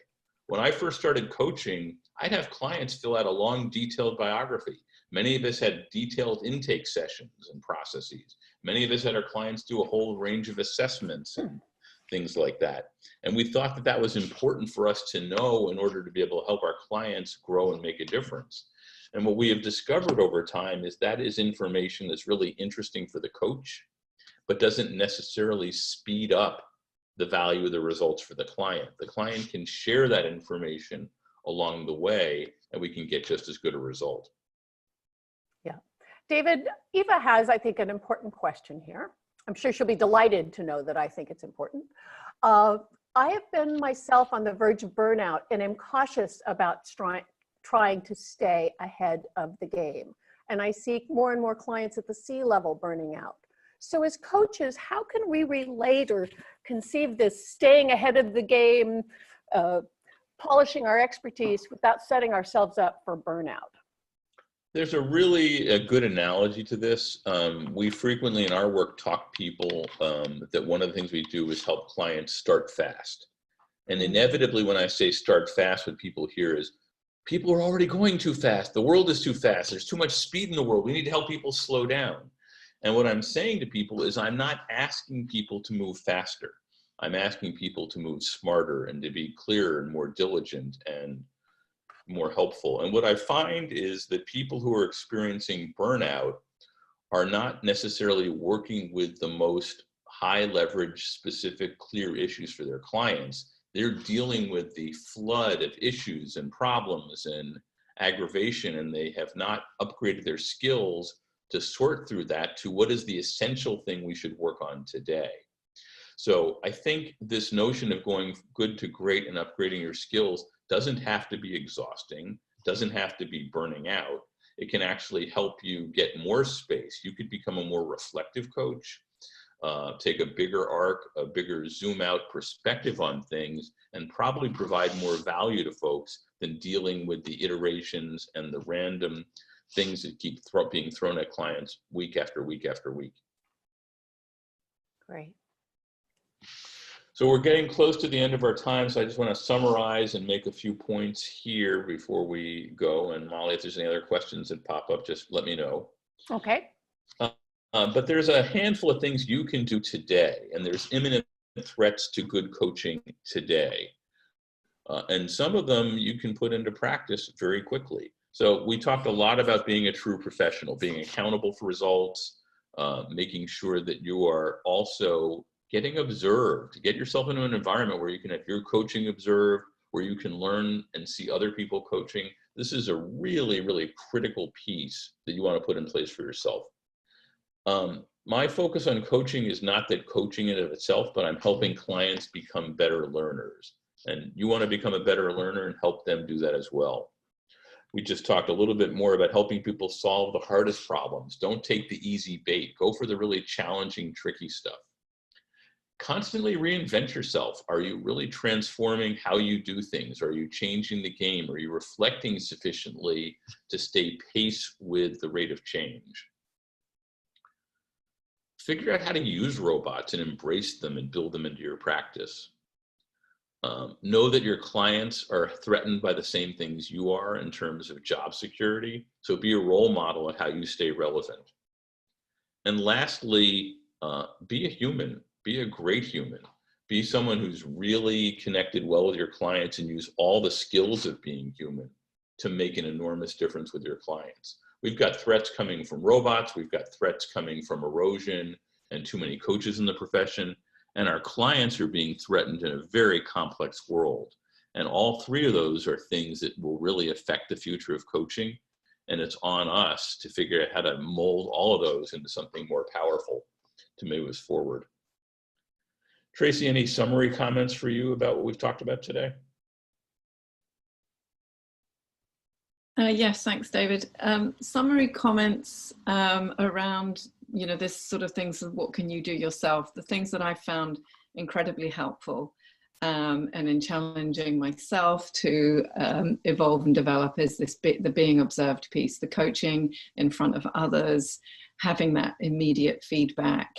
When I first started coaching, I'd have clients fill out a long, detailed biography. Many of us had detailed intake sessions and processes. Many of us had our clients do a whole range of assessments and things like that. And we thought that that was important for us to know in order to be able to help our clients grow and make a difference. And what we have discovered over time is that is information that's really interesting for the coach, but doesn't necessarily speed up the value of the results for the client. The client can share that information along the way, and we can get just as good a result. Yeah. David, Eva has, I think, an important question here. I'm sure she'll be delighted to know that I think it's important. I have been myself on the verge of burnout and am cautious about trying to stay ahead of the game. And I see more and more clients at the C-level burning out. So as coaches, how can we relate or conceive this staying ahead of the game, polishing our expertise without setting ourselves up for burnout? There's a good analogy to this. We frequently in our work talk people that one of the things we do is help clients start fast. And inevitably when I say start fast, what people hear is, people are already going too fast. The world is too fast. There's too much speed in the world. We need to help people slow down. And what I'm saying to people is I'm not asking people to move faster. I'm asking people to move smarter and to be clearer and more diligent and more helpful. And what I find is that people who are experiencing burnout are not necessarily working with the most high leverage, specific, clear issues for their clients. They're dealing with the flood of issues and problems and aggravation, and they have not upgraded their skills to sort through that to what is the essential thing we should work on today. So I think this notion of going good to great and upgrading your skills doesn't have to be exhausting, doesn't have to be burning out. It can actually help you get more space. You could become a more reflective coach, take a bigger arc, a bigger zoom out perspective on things, and probably provide more value to folks than dealing with the iterations and the random things that keep being thrown at clients week after week after week. Great. So we're getting close to the end of our time, so I just want to summarize and make a few points here before we go. And Molly, if there's any other questions that pop up, just let me know. Okay. But there's a handful of things you can do today, and there's imminent threats to good coaching today. And some of them you can put into practice very quickly. So we talked a lot about being a true professional, being accountable for results, making sure that you are also getting observed. Get yourself into an environment where you can have your coaching observed, where you can learn and see other people coaching. This is a really, really critical piece that you want to put in place for yourself. My focus on coaching is not that coaching in and of itself, but I'm helping clients become better learners. And you want to become a better learner and help them do that as well. We just talked a little bit more about helping people solve the hardest problems. Don't take the easy bait. Go for the really challenging, tricky stuff. Constantly reinvent yourself. Are you really transforming how you do things? Are you changing the game? Are you reflecting sufficiently to stay pace with the rate of change? Figure out how to use robots and embrace them and build them into your practice. Know that your clients are threatened by the same things you are in terms of job security. So be a role model at how you stay relevant. And lastly, be a human. Be a great human. Be someone who's really connected well with your clients and use all the skills of being human to make an enormous difference with your clients. We've got threats coming from robots. We've got threats coming from erosion and too many coaches in the profession. And our clients are being threatened in a very complex world. And all three of those are things that will really affect the future of coaching. And it's on us to figure out how to mold all of those into something more powerful to move us forward. Tracy, any summary comments for you about what we've talked about today? Yes, thanks, David. Summary comments around, this sort of things of what can you do yourself. The things that I found incredibly helpful and in challenging myself to evolve and develop is the being observed piece, the coaching in front of others, having that immediate feedback,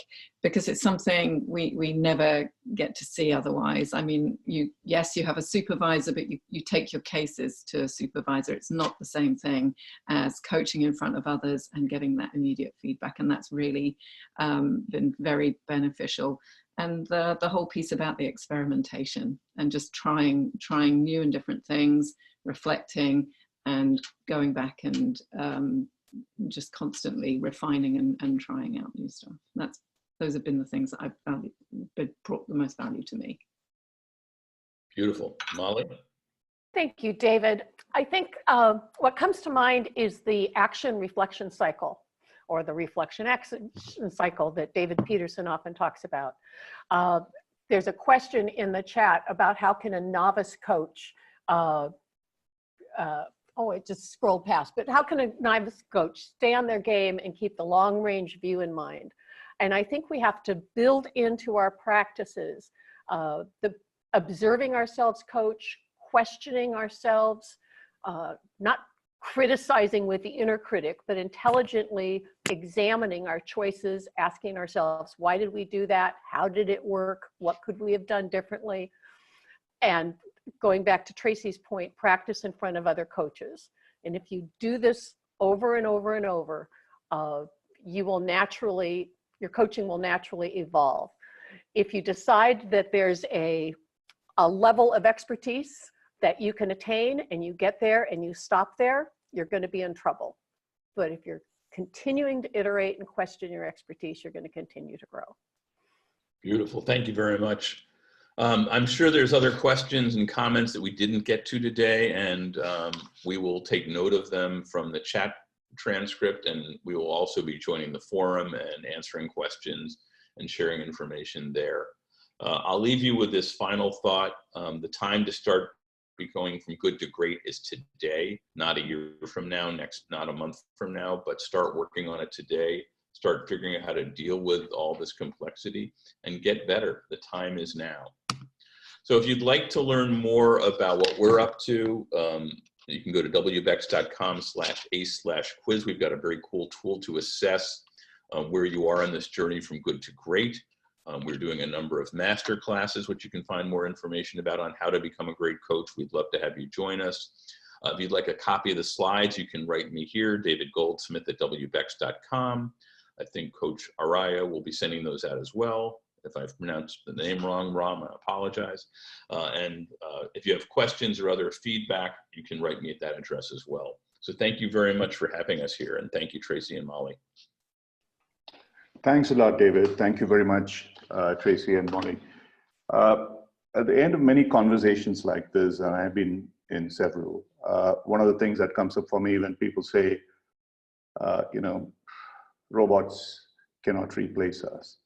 because it's something we never get to see otherwise. I mean, yes, you have a supervisor, but you take your cases to a supervisor. It's not the same thing as coaching in front of others and getting that immediate feedback. And that's really been very beneficial. And the whole piece about the experimentation and just trying new and different things, reflecting and going back and just constantly refining and trying out new stuff. Those have been the things that I've brought the most value to me. Beautiful. Molly? Thank you, David. I think what comes to mind is the action reflection cycle, or the reflection action cycle that David Peterson often talks about. There's a question in the chat about how can a novice coach, oh, it just scrolled past, but how can a novice coach stay on their game and keep the long range view in mind? And I think we have to build into our practices the observing ourselves coach, questioning ourselves, not criticizing with the inner critic, but intelligently examining our choices, asking ourselves, why did we do that? How did it work? What could we have done differently? And going back to Tracy's point, practice in front of other coaches. And if you do this over and over and over, you will naturally, your coaching will naturally evolve. If you decide that there's a level of expertise that you can attain and you get there and you stop there, you're going to be in trouble. But if you're continuing to iterate and question your expertise, you're going to continue to grow. Beautiful. Thank you very much. I'm sure there's other questions and comments that we didn't get to today, and we will take note of them from the chat transcript, and we will also be joining the forum and answering questions and sharing information there. I'll leave you with this final thought. The time to start going from good to great is today, not a year from now, not a month from now, but start working on it today. Start figuring out how to deal with all this complexity and get better. The time is now. So if you'd like to learn more about what we're up to, you can go to wbex.com/ace/quiz. We've got a very cool tool to assess where you are in this journey from good to great. We're doing a number of master classes, which you can find more information about on how to become a great coach. We'd love to have you join us. If you'd like a copy of the slides, you can write me here, David Goldsmith at wbex.com. I think Coach Araya will be sending those out as well. If I've pronounced the name wrong, Ram, I apologize. If you have questions or other feedback, you can write me at that address as well. So thank you very much for having us here, and thank you, Tracy and Molly. Thanks a lot, David. Thank you very much, Tracy and Molly. At the end of many conversations like this, and I've been in several, one of the things that comes up for me when people say, you know, robots cannot replace us.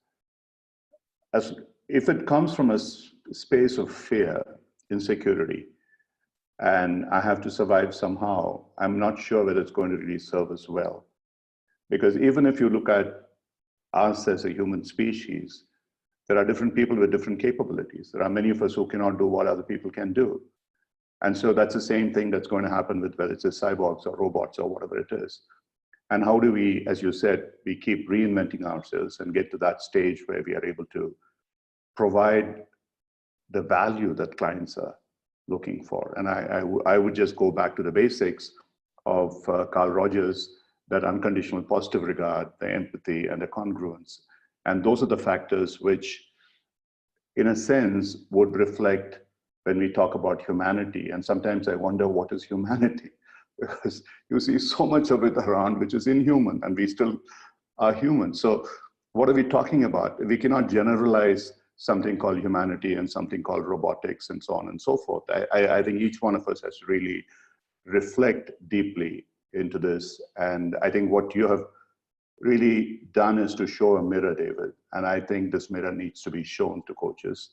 If it comes from a space of fear, insecurity, and I have to survive somehow, I'm not sure whether it's going to really serve us well. Because even if you look at us as a human species, there are different people with different capabilities. There are many of us who cannot do what other people can do. And so that's the same thing that's going to happen with whether it's cyborgs or robots or whatever it is. And how do we, as you said, we keep reinventing ourselves and get to that stage where we are able to provide the value that clients are looking for. And I would just go back to the basics of Carl Rogers, that unconditional positive regard, the empathy, and the congruence. And those are the factors which, in a sense, would reflect when we talk about humanity. And sometimes I wonder, what is humanity? Because you see so much of it around which is inhuman, and we still are human. So what are we talking about? We cannot generalize something called humanity and something called robotics and so on and so forth. I think each one of us has to really reflect deeply into this. And I think what you have really done is to show a mirror, David. And I think this mirror needs to be shown to coaches.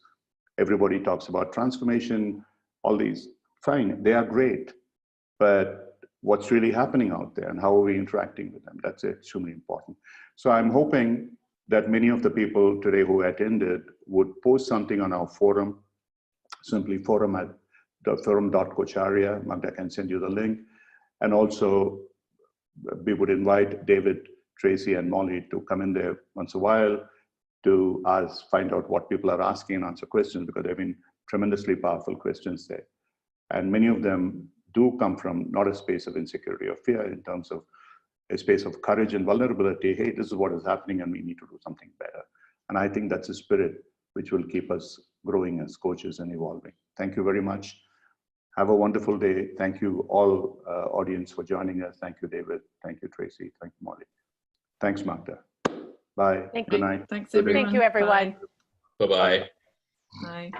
Everybody talks about transformation, all these, fine, they are great. But what's really happening out there and how are we interacting with them? That's extremely important. So I'm hoping that many of the people today who attended would post something on our forum, simply forum.coacharya. Magda can send you the link. And also, we would invite David, Tracy, and Molly to come in there once a while to find out what people are asking and answer questions, because there have been tremendously powerful questions there. And many of them do come from not a space of insecurity or fear, in terms of a space of courage and vulnerability. Hey, this is what is happening and we need to do something better. And I think that's a spirit which will keep us growing as coaches and evolving. Thank you very much. Have a wonderful day. Thank you all, audience, for joining us. Thank you, David. Thank you, Tracy. Thank you, Molly. Thanks, Magda. Bye. Thank Good you. night. Thanks, Good day. everyone. Thank you, everyone. Bye-bye. Bye.